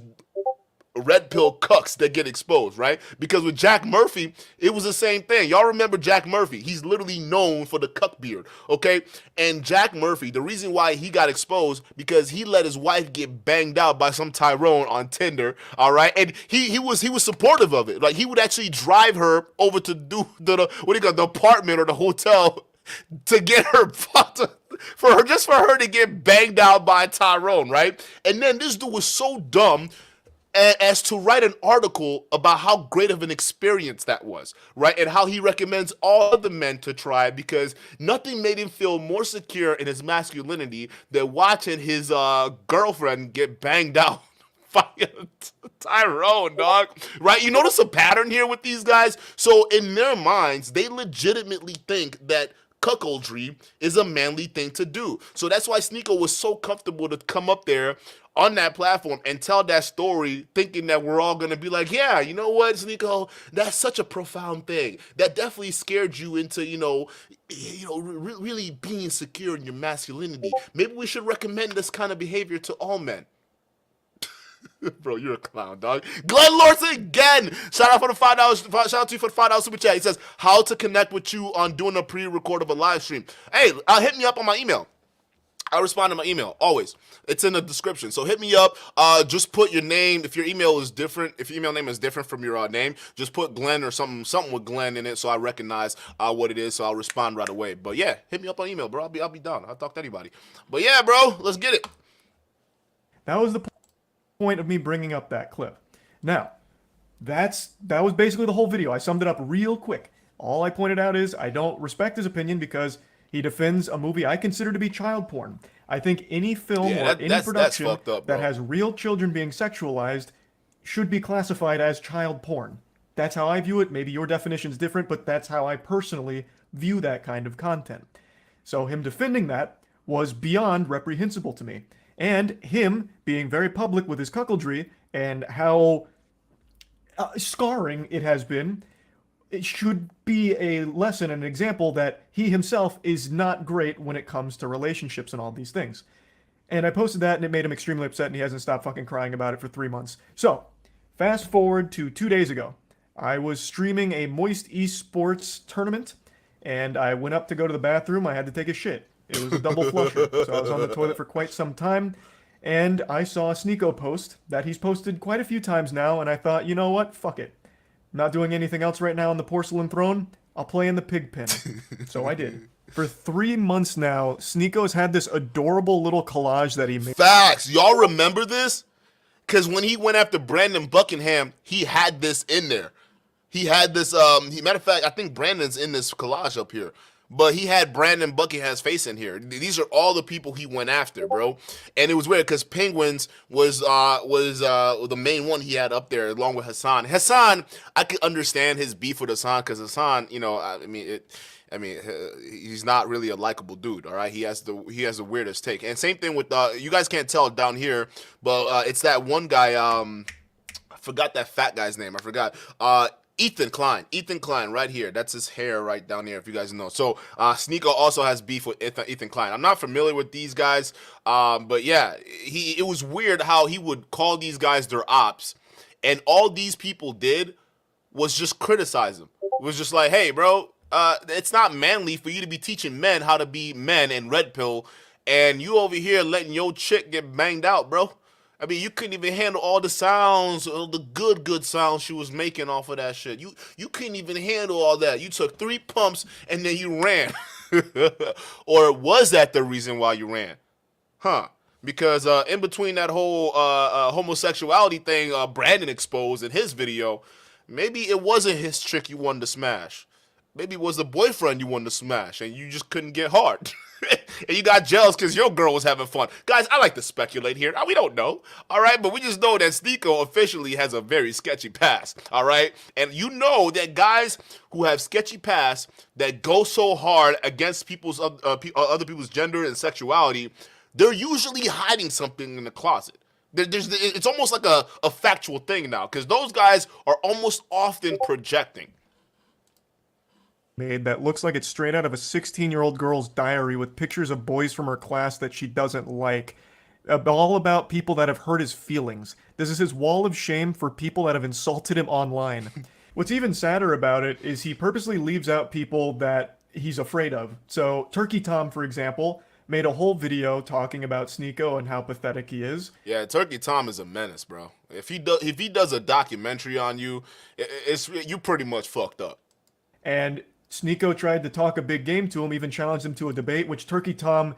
red pill cucks that get exposed, right? Because with Jack Murphy, it was the same thing. Y'all remember Jack Murphy? He's literally known for the cuck beard, okay? And Jack Murphy, the reason why he got exposed, because he let his wife get banged out by some Tyrone on Tinder, all right? And he was supportive of it. Like, he would actually drive her over to do the apartment or the hotel to get her fucked for her to get banged out by Tyrone, right? And then this dude was so dumb as to write an article about how great of an experience that was, right? And how he recommends all the men to try, because nothing made him feel more secure in his masculinity than watching his girlfriend get banged out by Tyrone, dog. Right? You notice a pattern here with these guys? So in their minds, they legitimately think that cuckoldry is a manly thing to do. So that's why Sneako was so comfortable to come up there on that platform and tell that story, thinking that we're all going to be like, yeah, you know what, Sneako, that's such a profound thing. That definitely scared you into, really being secure in your masculinity. Maybe we should recommend this kind of behavior to all men. Bro, you're a clown, dog. Glenn Lorson again. Shout out to you for the $5 super chat. He says, how to connect with you on doing a pre-record of a live stream. Hey, hit me up on my email. I respond to my email, always. It's in the description. So hit me up. Just put your name. If your email is different, if your email name is different from your name, just put Glenn or something with Glenn in it, so I recognize what it is, so I'll respond right away. But yeah, hit me up on email, bro. I'll be down. I'll talk to anybody. But yeah, bro, let's get it. That was the point of me bringing up that clip. Now, that was basically the whole video. I summed it up real quick. All I pointed out is I don't respect his opinion because he defends a movie I consider to be child porn. I think any film or any production that has real children being sexualized should be classified as child porn. That's how I view it. Maybe your definition is different, but that's how I personally view that kind of content. So him defending that was beyond reprehensible to me. And him being very public with his cuckoldry and how scarring it has been, it should be a lesson and an example that he himself is not great when it comes to relationships and all these things. And I posted that and it made him extremely upset and he hasn't stopped fucking crying about it for 3 months. So, fast forward to 2 days ago. I was streaming a Moist Esports tournament and I went up to go to the bathroom. I had to take a shit. It was a double flusher. So I was on the toilet for quite some time and I saw a Sneako post that he's posted quite a few times now and I thought, you know what? Fuck it. I'm not doing anything else right now on the porcelain throne. I'll play in the pig pen. So I did. For 3 months now, Sneako's had this adorable little collage that he made. Facts. Y'all remember this? Because when he went after Brandon Buckingham, he had this in there. He had this, matter of fact, I think Brandon's in this collage up here. But he had Brandon Buckingham's face in here. These are all the people he went after, bro. And it was weird because Penguins was the main one he had up there along with Hassan. Hassan, I could understand his beef with Hassan because Hassan, he's not really a likable dude. All right, he has the weirdest take. And same thing with you guys can't tell down here, but it's that one guy. I forgot that fat guy's name. I forgot. Ethan Klein, right here. That's his hair right down there, if you guys know. So Sneako also has beef with Ethan Klein. I'm not familiar with these guys, but yeah, it was weird how he would call these guys their ops, and all these people did was just criticize him. It was just like, hey, bro, it's not manly for you to be teaching men how to be men and red pill, and you over here letting your chick get banged out, bro. I mean, you couldn't even handle all the sounds, all the good sounds she was making off of that shit. You couldn't even handle all that. You took 3 pumps and then you ran. Or was that the reason why you ran? Huh? Because in between that whole homosexuality thing Brandon exposed in his video, maybe it wasn't his chick you wanted to smash. Maybe it was the boyfriend you wanted to smash and you just couldn't get hard. And you got jealous because your girl was having fun. Guys, I like to speculate here. We don't know, all right? But we just know that Sneako officially has a very sketchy past, all right? And you know that guys who have sketchy pasts that go so hard against other people's gender and sexuality, they're usually hiding something in the closet. It's almost like a factual thing now because those guys are almost often projecting. Made that looks like it's straight out of a 16-year-old girl's diary with pictures of boys from her class that she doesn't like. All about people that have hurt his feelings. This is his wall of shame for people that have insulted him online. What's even sadder about it is he purposely leaves out people that he's afraid of. So Turkey Tom, for example, made a whole video talking about Sneako and how pathetic he is. Yeah, Turkey Tom is a menace, bro. If he does a documentary on you, you pretty much fucked up. And Sneako tried to talk a big game to him, even challenged him to a debate, which Turkey Tom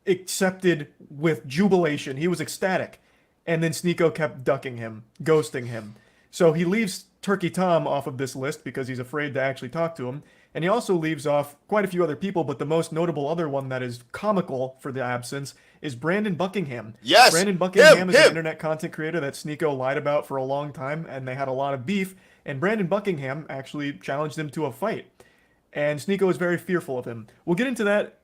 accepted with jubilation. He was ecstatic. And then Sneako kept ducking him, ghosting him. So he leaves Turkey Tom off of this list because he's afraid to actually talk to him. And he also leaves off quite a few other people, but the most notable other one that is comical for the absence is Brandon Buckingham. Yes! Brandon Buckingham is an internet content creator that Sneako lied about for a long time, and they had a lot of beef. And Brandon Buckingham actually challenged him to a fight. And Sneako is very fearful of him. We'll get into that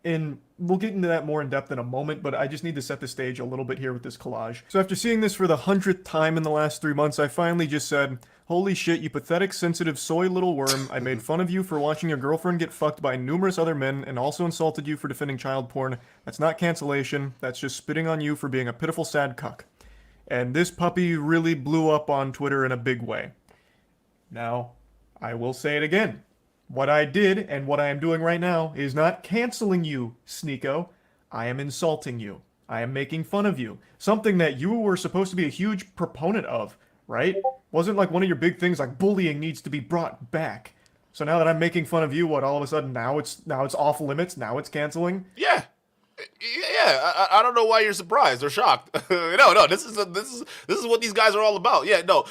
more in depth in a moment, but I just need to set the stage a little bit here with this collage. So after seeing this for the 100th time in the last 3 months, I finally just said, holy shit, you pathetic, sensitive, soy little worm. I made fun of you for watching your girlfriend get fucked by numerous other men and also insulted you for defending child porn. That's not cancellation. That's just spitting on you for being a pitiful, sad cuck. And this puppy really blew up on Twitter in a big way. Now, I will say it again. What I did and what I am doing right now is not canceling you, Sneako. I am insulting you. I am making fun of you. Something that you were supposed to be a huge proponent of, right? Wasn't like one of your big things like bullying needs to be brought back. So now that I'm making fun of you, what, all of a sudden now it's off limits, now it's canceling? Yeah. Yeah, I don't know why you're surprised or shocked. No, this is what these guys are all about. Yeah, no,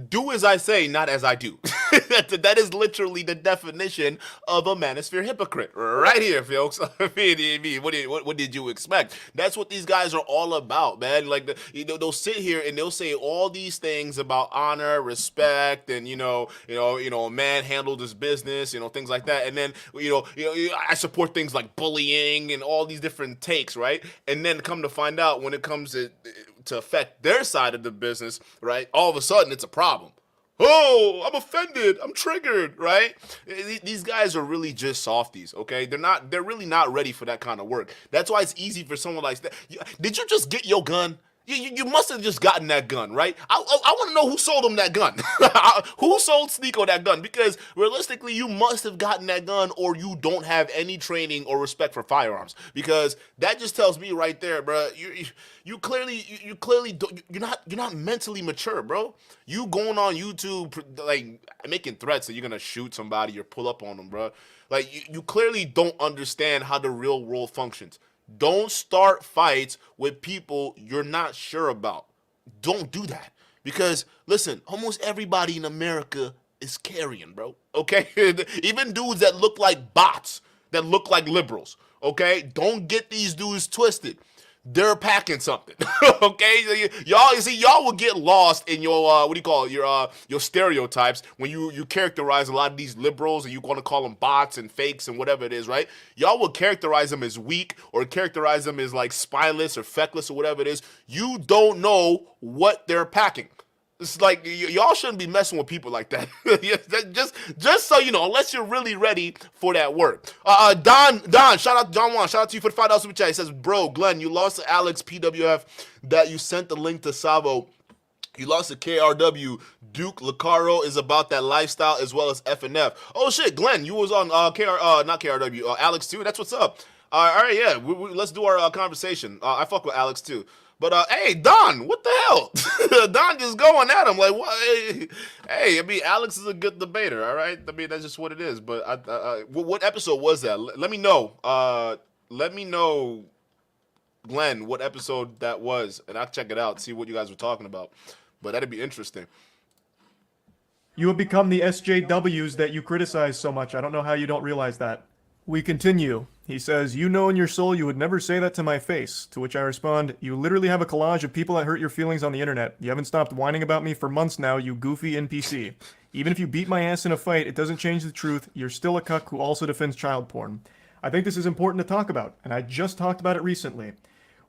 do as I say, not as I do. That is literally the definition of a manosphere hypocrite, right here, folks. I mean, what did you expect? That's what these guys are all about, man. Like, they'll sit here and they'll say all these things about honor, respect, and a man handled his business, things like that. And then I support things like bullying and all these different takes, right? And then come to find out when it comes to affect their side of the business, right? All of a sudden it's a problem. Oh, I'm offended. I'm triggered, right? These guys are really just softies, okay? They're really not ready for that kind of work. That's why it's easy for someone like that. Did you just get your gun? You must have just gotten that gun, right? I want to know who sold him that gun. Who sold Sneako that gun? Because realistically, you must have gotten that gun, or you don't have any training or respect for firearms. Because that just tells me right there, bro. You clearly you're not mentally mature, bro. You going on YouTube like making threats that you're gonna shoot somebody or pull up on them, bro. Like you clearly don't understand how the real world functions. Don't start fights with people you're not sure about. Don't do that. Because, listen, almost everybody in America is carrying, bro. Okay? Even dudes that look like bots, that look like liberals. Okay? Don't get these dudes twisted. They're packing something. Okay? Y'all will get lost in your, your stereotypes when you characterize a lot of these liberals and you want to call them bots and fakes and whatever it is, right? Y'all will characterize them as weak or characterize them as like spineless or feckless or whatever it is. You don't know what they're packing. It's like y'all shouldn't be messing with people like that. just so you know, unless you're really ready for that work. Don, shout out John Juan, shout out to you for the $5 super chat. He says, bro, Glenn, you lost to Alex PWF that you sent the link to Savo. You lost to KRW. Duke Licaro is about that lifestyle as well as FNF. Oh shit, Glenn, you was on not KRW, Alex too. That's what's up. All right, yeah, let's do our conversation. I fuck with Alex too. But hey, Don, what the hell? Don just going at him like, what? Hey, I mean, Alex is a good debater. All right, I mean that's just what it is. But what episode was that? Let me know. Let me know, Glenn, what episode that was, and I'll check it out, see what you guys were talking about. But that'd be interesting. You have become the SJWs that you criticize so much. I don't know how you don't realize that. We continue. He says, you know in your soul you would never say that to my face. To which I respond, you literally have a collage of people that hurt your feelings on the internet. You haven't stopped whining about me for months now, you goofy NPC. Even if you beat my ass in a fight, it doesn't change the truth. You're still a cuck who also defends child porn. I think this is important to talk about, and I just talked about it recently.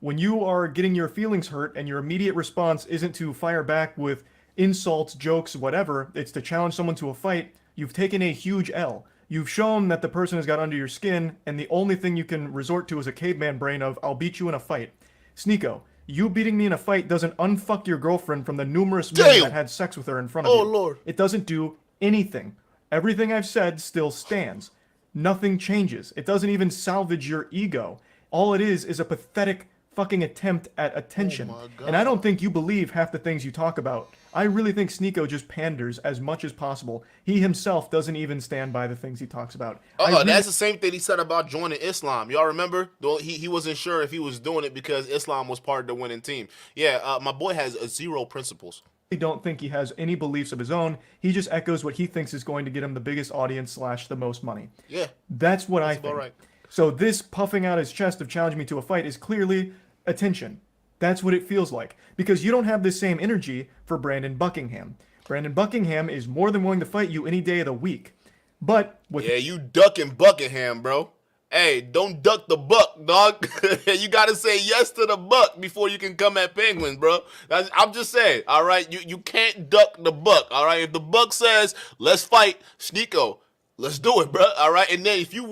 When you are getting your feelings hurt and your immediate response isn't to fire back with insults, jokes, whatever, it's to challenge someone to a fight, you've taken a huge L. You've shown that the person has got under your skin, and the only thing you can resort to is a caveman brain of, I'll beat you in a fight. Sneako, you beating me in a fight doesn't unfuck your girlfriend from the numerous men that had sex with her in front of you. Oh, Lord. It doesn't do anything. Everything I've said still stands. Nothing changes. It doesn't even salvage your ego. All it is a pathetic fucking attempt at attention. Oh my God. And I don't think you believe half the things you talk about. I really think Sneako just panders as much as possible. He himself doesn't even stand by the things he talks about. That's the same thing he said about joining Islam. Y'all remember? He wasn't sure if he was doing it because Islam was part of the winning team. Yeah, my boy has zero principles. I don't think he has any beliefs of his own. He just echoes what he thinks is going to get him the biggest audience / the most money. Yeah. That's what I think. About right. So this puffing out his chest of challenging me to a fight is clearly attention. That's what it feels like. Because you don't have the same energy for Brandon Buckingham. Brandon Buckingham is more than willing to fight you any day of the week. But with you ducking Buckingham, bro. Hey, don't duck the buck, dog. You got to say yes to the buck before you can come at Penguins, bro. I'm just saying, all right? You can't duck the buck, all right? If the buck says, let's fight, Sneako, let's do it, bro, all right? And then if you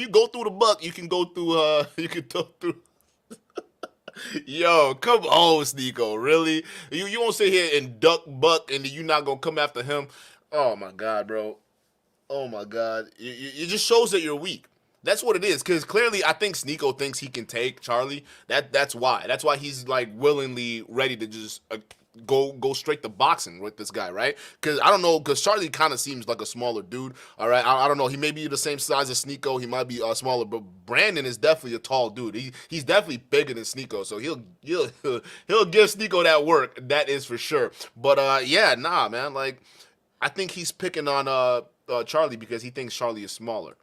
go through the buck, you can go through, Yo, come on, Sneako, really? You won't sit here and duck buck and you're not going to come after him? Oh, my God, bro. Oh, my God. It just shows that you're weak. That's what it is, because clearly I think Sneako thinks he can take Charlie. That's why. That's why he's like willingly ready to just go straight to boxing with this guy, right? Because I don't know, because Charlie kind of seems like a smaller dude, all right? I don't know. He may be the same size as Sneako. He might be smaller, but Brandon is definitely a tall dude. He's definitely bigger than Sneako, so he'll give Sneako that work. That is for sure. But yeah, nah, man. Like I think he's picking on Charlie because he thinks Charlie is smaller.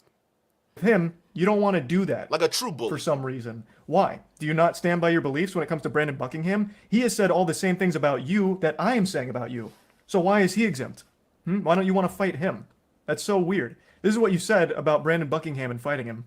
him, you don't want to do that. Like a true bully. For some reason. Why? Do you not stand by your beliefs when it comes to Brandon Buckingham? He has said all the same things about you that I am saying about you. So why is he exempt? Why don't you want to fight him? That's so weird. This is what you said about Brandon Buckingham and fighting him.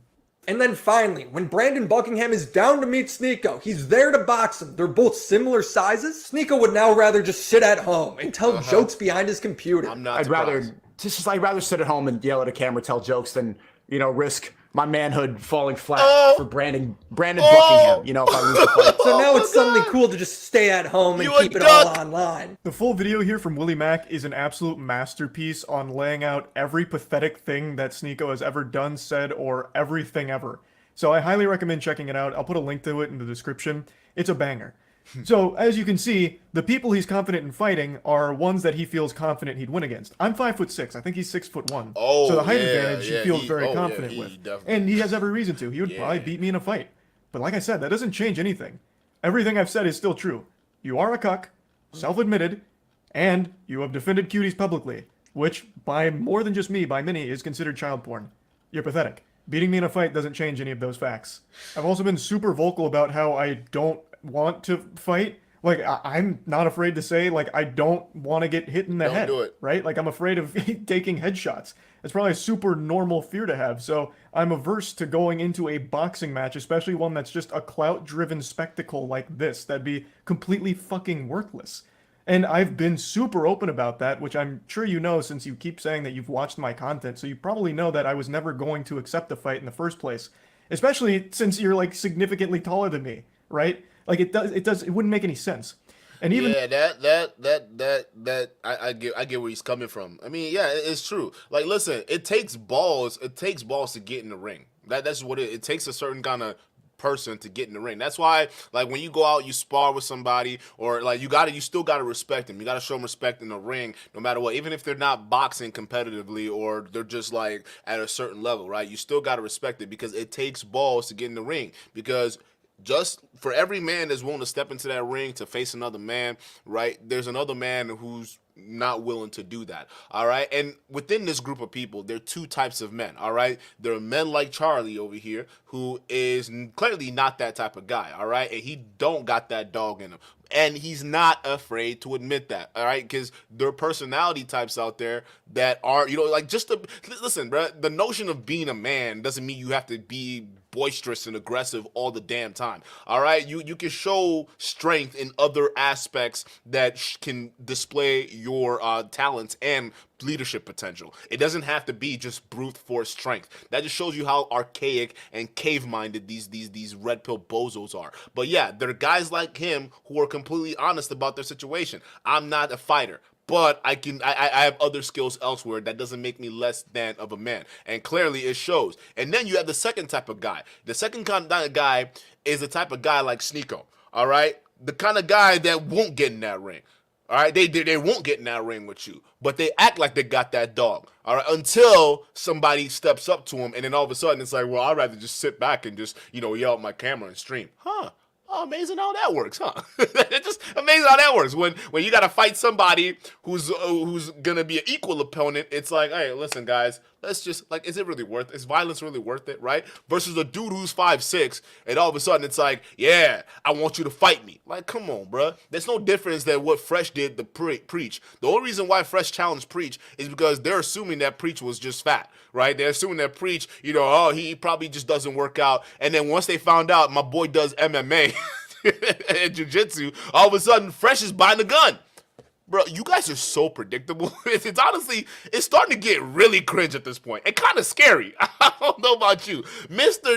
And then finally, when Brandon Buckingham is down to meet Sneako, he's there to box him. They're both similar sizes. Sneako would now rather just sit at home and tell jokes behind his computer. I'd rather sit at home and yell at a camera, tell jokes than, risk my manhood falling flat for Brandon Buckingham, if I lose the fight. So now it's suddenly cool to just stay at home and keep it all online. The full video here from Willie Mack is an absolute masterpiece on laying out every pathetic thing that Sneako has ever done, said, or everything ever. So I highly recommend checking it out. I'll put a link to it in the description. It's a banger. So, as you can see, the people he's confident in fighting are ones that he feels confident he'd win against. I'm 5'6". I think he's 6'1". Oh, so the height advantage he feels very confident with. Definitely. And he has every reason to. He would probably beat me in a fight. But like I said, that doesn't change anything. Everything I've said is still true. You are a cuck, self-admitted, and you have defended cuties publicly, which, by more than just me, by many, is considered child porn. You're pathetic. Beating me in a fight doesn't change any of those facts. I've also been super vocal about how I don't want to fight. Like, I'm not afraid to say, like, I don't want to get hit in the head. Don't do it. Right? Like, I'm afraid of taking headshots. It's probably a super normal fear to have. So I'm averse to going into a boxing match, especially one that's just a clout-driven spectacle like this. That'd be completely fucking worthless. And I've been super open about that, which I'm sure you know since you keep saying that you've watched my content. So you probably know that I was never going to accept the fight in the first place, especially since you're like significantly taller than me, right? Like it wouldn't make any sense. And even I get where he's coming from. I mean, yeah, it's true. Like, listen, it takes balls. It takes balls to get in the ring. That's what it takes a certain kind of person to get in the ring. That's why, like, when you go out, you spar with somebody, or like you still gotta respect them. You gotta show them respect in the ring, no matter what. Even if they're not boxing competitively or they're just like at a certain level, right? You still gotta respect it because it takes balls to get in the ring. Because just for every man that's willing to step into that ring to face another man, right, there's another man who's not willing to do that, all right? And within this group of people, there are two types of men, all right? There are men like Charlie over here, who is clearly not that type of guy, all right? And he don't got that dog in him. And he's not afraid to admit that, all right? Because there are personality types out there that are, like, listen, bro, the notion of being a man doesn't mean you have to be boisterous and aggressive all the damn time. All right, you can show strength in other aspects that can display your talents and leadership potential. It doesn't have to be just brute force strength. That just shows you how archaic and cave-minded these red pill bozos are. But yeah, there are guys like him who are completely honest about their situation. I'm not a fighter, but I have other skills elsewhere. That doesn't make me less than of a man. And clearly it shows. And then you have the second type of guy. The second kind of guy is the type of guy like Sneako. All right? The kind of guy that won't get in that ring. All right? They won't get in that ring with you. But they act like they got that dog. All right? Until somebody steps up to him, and then all of a sudden it's like, well, I'd rather just sit back and just, yell at my camera and stream. Huh? Oh, amazing how that works, huh? It's just amazing how that works. When you got to fight somebody who's going to be an equal opponent, it's like, hey, listen, guys, let's just, like, is violence really worth it, right? Versus a dude who's 5'6", and all of a sudden it's like, yeah, I want you to fight me. Like, come on, bro. There's no difference than what Fresh did to Preach. The only reason why Fresh challenged Preach is because they're assuming that Preach was just fat, right? They're assuming that Preach, he probably just doesn't work out. And then once they found out my boy does MMA and jiu-jitsu, all of a sudden Fresh is buying a gun. Bro, you guys are so predictable. It's honestly, it's starting to get really cringe at this point. And kind of scary. I don't know about you. Mr.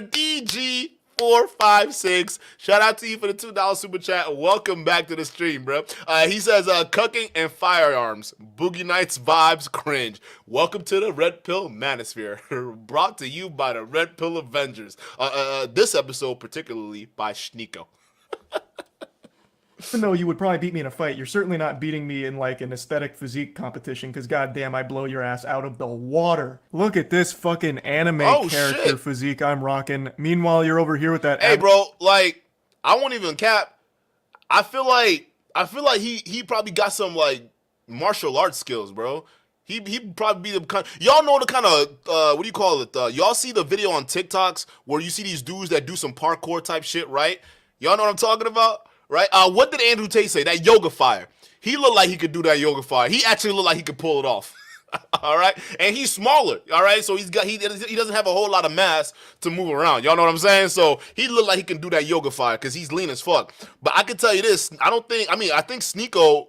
DG456, shout out to you for the $2 super chat. Welcome back to the stream, bro. He says, cucking and firearms. Boogie Nights vibes cringe. Welcome to the Red Pill Manosphere. Brought to you by the Red Pill Avengers. This episode particularly by Sneako. Even though you would probably beat me in a fight, you're certainly not beating me in like an aesthetic physique competition, because goddamn, I blow your ass out of the water. Look at this fucking anime character physique I'm rocking. Meanwhile, you're over here with that. Hey, bro, like, I won't even cap. I feel like he probably got some like martial arts skills, bro. He probably be the kind. Y'all know the kind of what do you call it? Y'all see the video on TikToks where you see these dudes that do some parkour type shit, right? Y'all know what I'm talking about? Right? What did Andrew Tate say? That yoga fire. He looked like he could do that yoga fire. He actually looked like he could pull it off. All right? And he's smaller. All right? So he doesn't have a whole lot of mass to move around. Y'all know what I'm saying? So he looked like he can do that yoga fire because he's lean as fuck. But I can tell you this. I think Sneako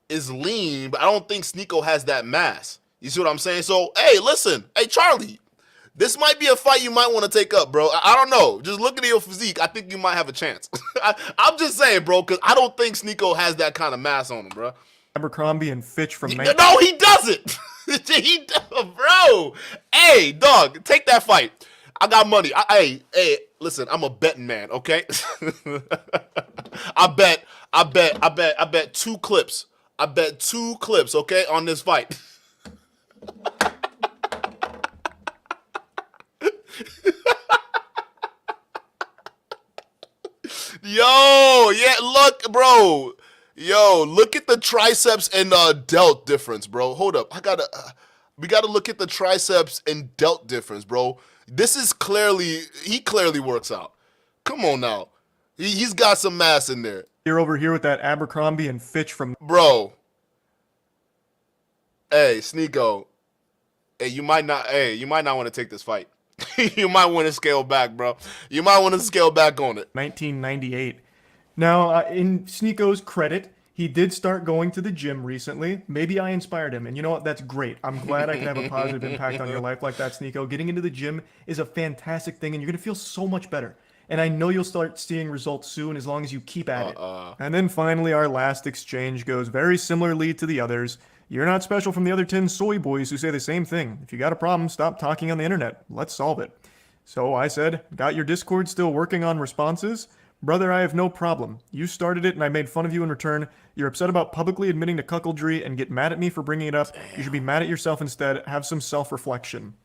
is lean, but I don't think Sneako has that mass. You see what I'm saying? So, hey, listen. Hey, Charlie. This might be a fight you might want to take up, bro. I don't know. Just looking at your physique, I think you might have a chance. I'm just saying, bro, because I don't think Sneako has that kind of mass on him, bro. Abercrombie and Fitch from Maine. No, he doesn't. Bro. Hey, dog, take that fight. I got money. Hey, listen, I'm a betting man, okay? I bet 2 clips. I bet 2 clips, okay, on this fight. Yo, yeah, look, bro. Yo, look at the triceps and delt difference, bro. Hold up. We gotta look at the triceps and delt difference, bro. This is he clearly works out. Come on now. He's got some mass in there. You're over here with that Abercrombie and Fitch from... Bro. Hey, Sneako. Hey, you might not want to take this fight. You might want to scale back, bro. You might want to scale back on it. 1998. Now, in Sneako's credit, He did start going to the gym recently. Maybe I inspired him. And you know what? That's great. I'm glad I can have a positive impact on your life like that, Sneako. Getting into the gym is a fantastic thing, and you're going to feel so much better. And I know you'll start seeing results soon as long as you keep at it. And then finally, our last exchange goes very similarly to the others. You're not special from the other 10 soy boys who say the same thing. If you got a problem, stop talking on the internet. Let's solve it. So I said, got your Discord still working on responses? Brother, I have no problem. You started it and I made fun of you in return. You're upset about publicly admitting to cuckoldry and get mad at me for bringing it up. You should be mad at yourself instead. Have some self-reflection.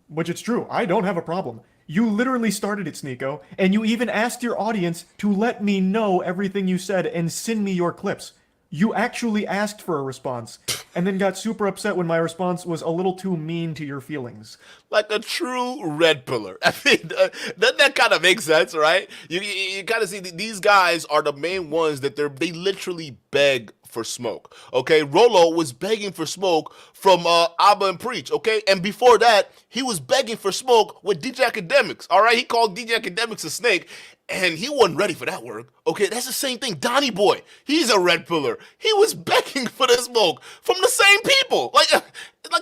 Which it's true. I don't have a problem. You literally started it, Sneako, and you even asked your audience to let me know everything you said and send me your clips. You actually asked for a response, and then got super upset when my response was a little too mean to your feelings. Like a true red pillar. I mean, doesn't that kind of make sense, right? You kind of see these guys are the main ones that they literally beg for smoke. Okay, Rolo was begging for smoke from Abba and Preach. Okay, and before that, he was begging for smoke with DJ Academics. All right, he called DJ Academics a snake. And he wasn't ready for that work. Okay, that's the same thing. Donnie Boy, he's a red pillar. He was begging for the smoke from the same people, like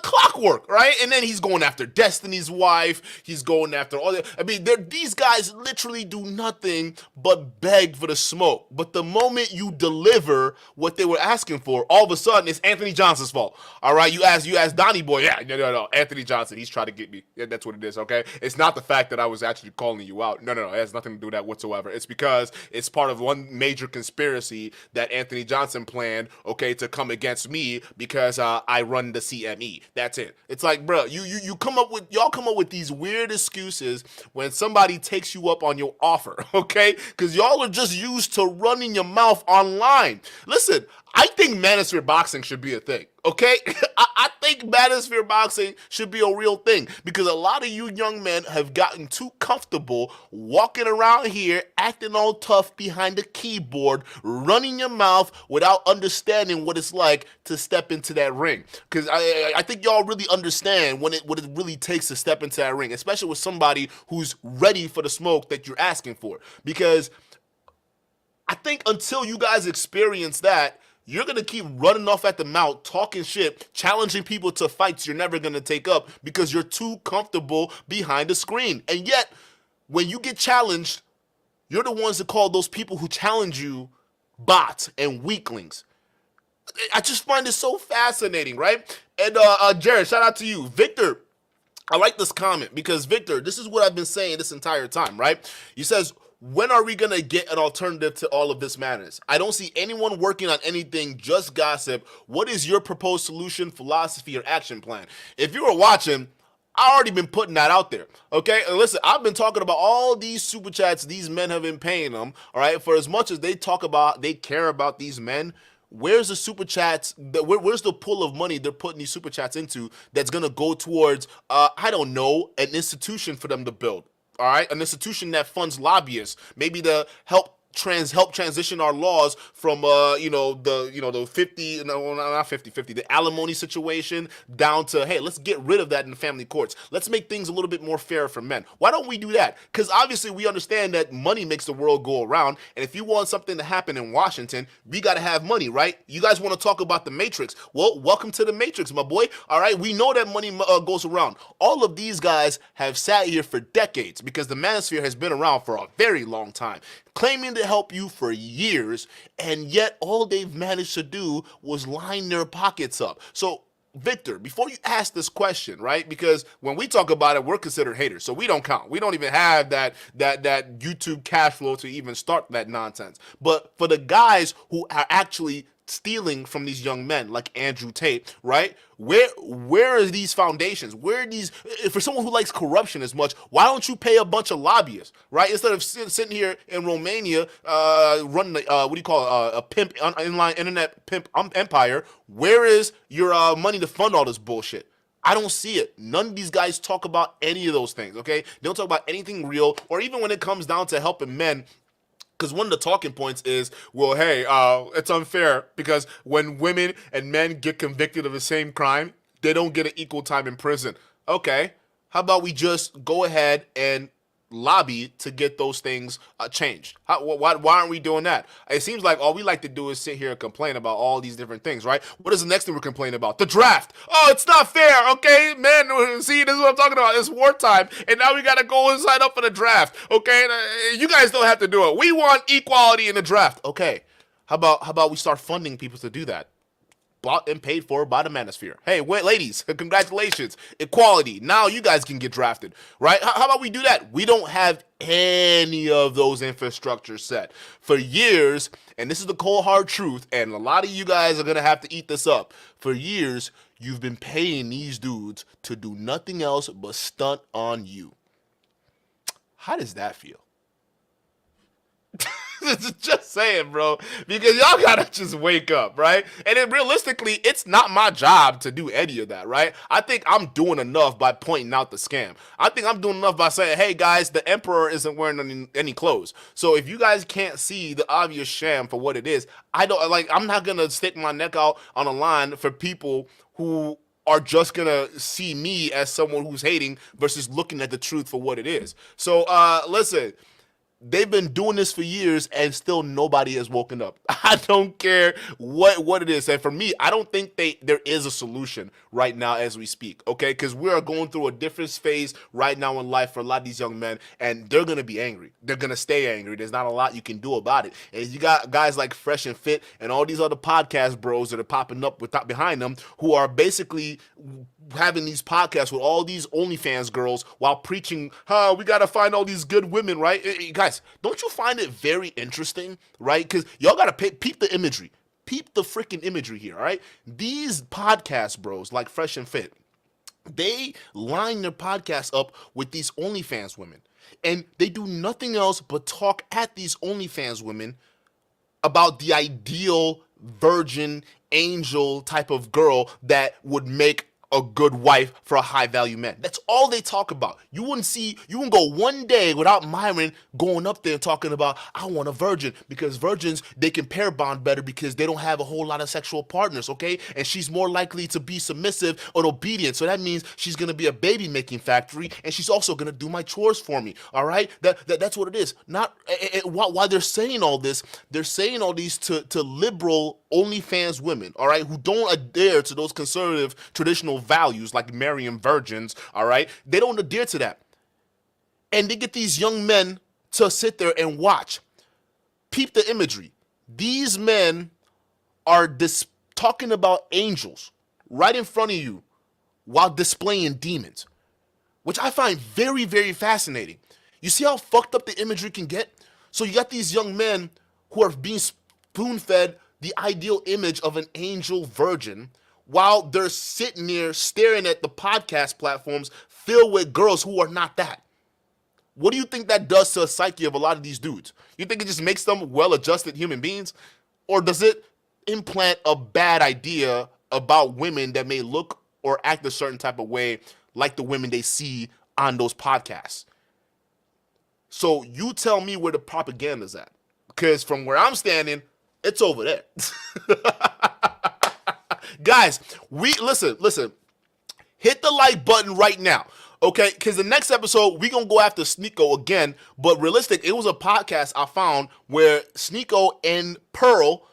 clockwork, right? And then he's going after Destiny's wife. He's going after all that. I mean, these guys literally do nothing but beg for the smoke. But the moment you deliver what they were asking for, all of a sudden it's Anthony Johnson's fault. All right, you ask Donnie Boy, yeah, no, Anthony Johnson, he's trying to get me. Yeah, that's what it is. Okay, it's not the fact that I was actually calling you out. No, it has nothing to do with that whatsoever. It's because it's part of one major conspiracy that Anthony Johnson planned, okay, to come against me because I run the CME. That's it. It's like, bro, y'all come up with these weird excuses when somebody takes you up on your offer, okay? Because y'all are just used to running your mouth online. Listen, I think manosphere boxing should be a thing, okay? I think manosphere boxing should be a real thing because a lot of you young men have gotten too comfortable walking around here, acting all tough behind the keyboard, running your mouth without understanding what it's like to step into that ring. Because I think y'all really understand what it really takes to step into that ring, especially with somebody who's ready for the smoke that you're asking for. Because I think until you guys experience that, you're going to keep running off at the mouth, talking shit, challenging people to fights you're never going to take up because you're too comfortable behind the screen. And yet, when you get challenged, you're the ones that call those people who challenge you bots and weaklings. I just find it so fascinating, right? And Jared, shout out to you. Victor, I like this comment because, Victor, this is what I've been saying this entire time, right? He says, when are we going to get an alternative to all of this madness? I don't see anyone working on anything, just gossip. What is your proposed solution, philosophy, or action plan? If you were watching, I already been putting that out there, okay? And listen, I've been talking about all these super chats these men have been paying them, all right? For as much as they care about these men, where's the super chats, where's the pool of money they're putting these super chats into that's going to go towards, I don't know, an institution for them to build? All right, an institution that funds lobbyists, maybe to help transition our laws from the 50, no, not 50-50, the alimony situation down to, hey, let's get rid of that in the family courts. Let's make things a little bit more fair for men. Why don't we do that? Because obviously we understand that money makes the world go around, and if you want something to happen in Washington, we got to have money, right? You guys want to talk about the Matrix? Well, welcome to the Matrix, my boy. All right, we know that money goes around. All of these guys have sat here for decades because the manosphere has been around for a very long time, claiming to help you for years, and yet all they've managed to do was line their pockets up. So, Victor, before you ask this question, right? Because when we talk about it, we're considered haters, so we don't count. We don't even have that YouTube cash flow to even start that nonsense. But for the guys who are actually stealing from these young men like Andrew Tate, right? Where are these foundations? Where are these, for someone who likes corruption as much, why don't you pay a bunch of lobbyists, right? Instead of sitting here in Romania running a pimp, inline internet pimp empire, where is your money to fund all this bullshit? I don't see it. None of these guys talk about any of those things, okay? They don't talk about anything real, or even when it comes down to helping men. Because one of the talking points is, well, hey, it's unfair because when women and men get convicted of the same crime, they don't get an equal time in prison. Okay, how about we just go ahead and lobby to get those things changed. Why aren't we doing that? It seems like all we like to do is sit here and complain about all these different things, right? What is the next thing we're complaining about? The draft. Oh, it's not fair, okay? Man, see, this is what I'm talking about. It's wartime, and now we got to go and sign up for the draft, okay? You guys don't have to do it. We want equality in the draft. Okay, how about we start funding people to do that? Bought and paid for by the manosphere. Hey, wait, ladies, congratulations. Equality. Now you guys can get drafted, right? How about we do that? We don't have any of those infrastructures set. For years, and this is the cold hard truth, and a lot of you guys are going to have to eat this up. For years, you've been paying these dudes to do nothing else but stunt on you. How does that feel? Just saying, bro, because y'all gotta just wake up, right? And then realistically, it's not my job to do any of that, right? I think I'm doing enough by pointing out the scam. I think I'm doing enough by saying, hey guys, the emperor isn't wearing any clothes. So if you guys can't see the obvious sham for what it is, I'm not gonna stick my neck out on a line for people who are just gonna see me as someone who's hating versus looking at the truth for what it is. So listen. They've been doing this for years and still nobody has woken up. I don't care what it is. And for me, I don't think there is a solution right now as we speak, okay? Because we are going through a different phase right now in life for a lot of these young men, and they're going to be angry. They're going to stay angry. There's not a lot you can do about it. And you got guys like Fresh and Fit and all these other podcast bros that are popping up behind them who are basically having these podcasts with all these OnlyFans girls while preaching, we got to find all these good women, right? Guys, don't you find it very interesting, right? Because y'all got to peep the imagery. Peep the freaking imagery here, all right? These podcast bros like Fresh and Fit, they line their podcasts up with these OnlyFans women. And they do nothing else but talk at these OnlyFans women about the ideal virgin angel type of girl that would make a good wife for a high value man. That's all they talk about. You wouldn't go one day without Myron going up there and talking about, I want a virgin, because virgins, they can pair bond better because they don't have a whole lot of sexual partners, okay? And she's more likely to be submissive and obedient. So that means she's going to be a baby making factory, and she's also going to do my chores for me, all right? That's what it is. While they're saying all this, they're saying all these to liberal OnlyFans women, all right, who don't adhere to those conservative traditional values like marrying virgins, all right? They don't adhere to that. And they get these young men to sit there and watch. Peep the imagery. These men are talking about angels right in front of you while displaying demons, which I find very, very fascinating. You see how fucked up the imagery can get? So you got these young men who are being spoon-fed the ideal image of an angel virgin while they're sitting there staring at the podcast platforms filled with girls who are not that. What do you think that does to the psyche of a lot of these dudes? You think it just makes them well-adjusted human beings? Or does it implant a bad idea about women that may look or act a certain type of way like the women they see on those podcasts? So you tell me where the propaganda's at. Because from where I'm standing, it's over there. Guys, listen. Hit the like button right now, okay? Because the next episode, we're going to go after Sneako again. But realistic, it was a podcast I found where Sneako and Pearl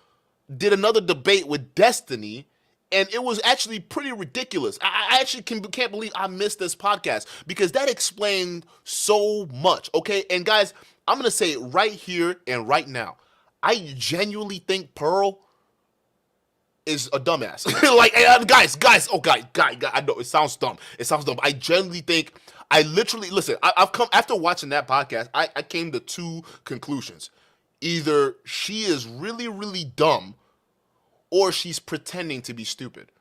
did another debate with Destiny. And it was actually pretty ridiculous. I actually can't believe I missed this podcast because that explained so much, okay? And guys, I'm going to say it right here and right now. I genuinely think Pearl is a dumbass. Guys, I know it sounds dumb. I genuinely think, listen, I've come, after watching that podcast, I came to two conclusions. Either she is really, really dumb or she's pretending to be stupid.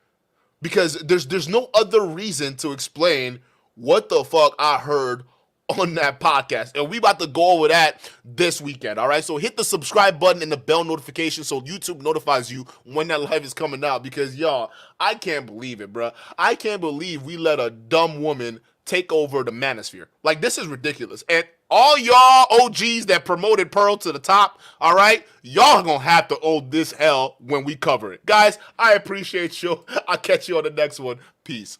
Because there's no other reason to explain what the fuck I heard on that podcast, and we about to go over that this weekend, all right? So hit the subscribe button and the bell notification so YouTube notifies you when that live is coming out, because y'all, I can't believe it, bro. I can't believe we let a dumb woman take over the manosphere. Like, this is ridiculous. And all y'all OGs that promoted Pearl to the top, all right, y'all gonna have to owe this hell when we cover it. Guys, I appreciate you. I'll catch you on the next one. Peace.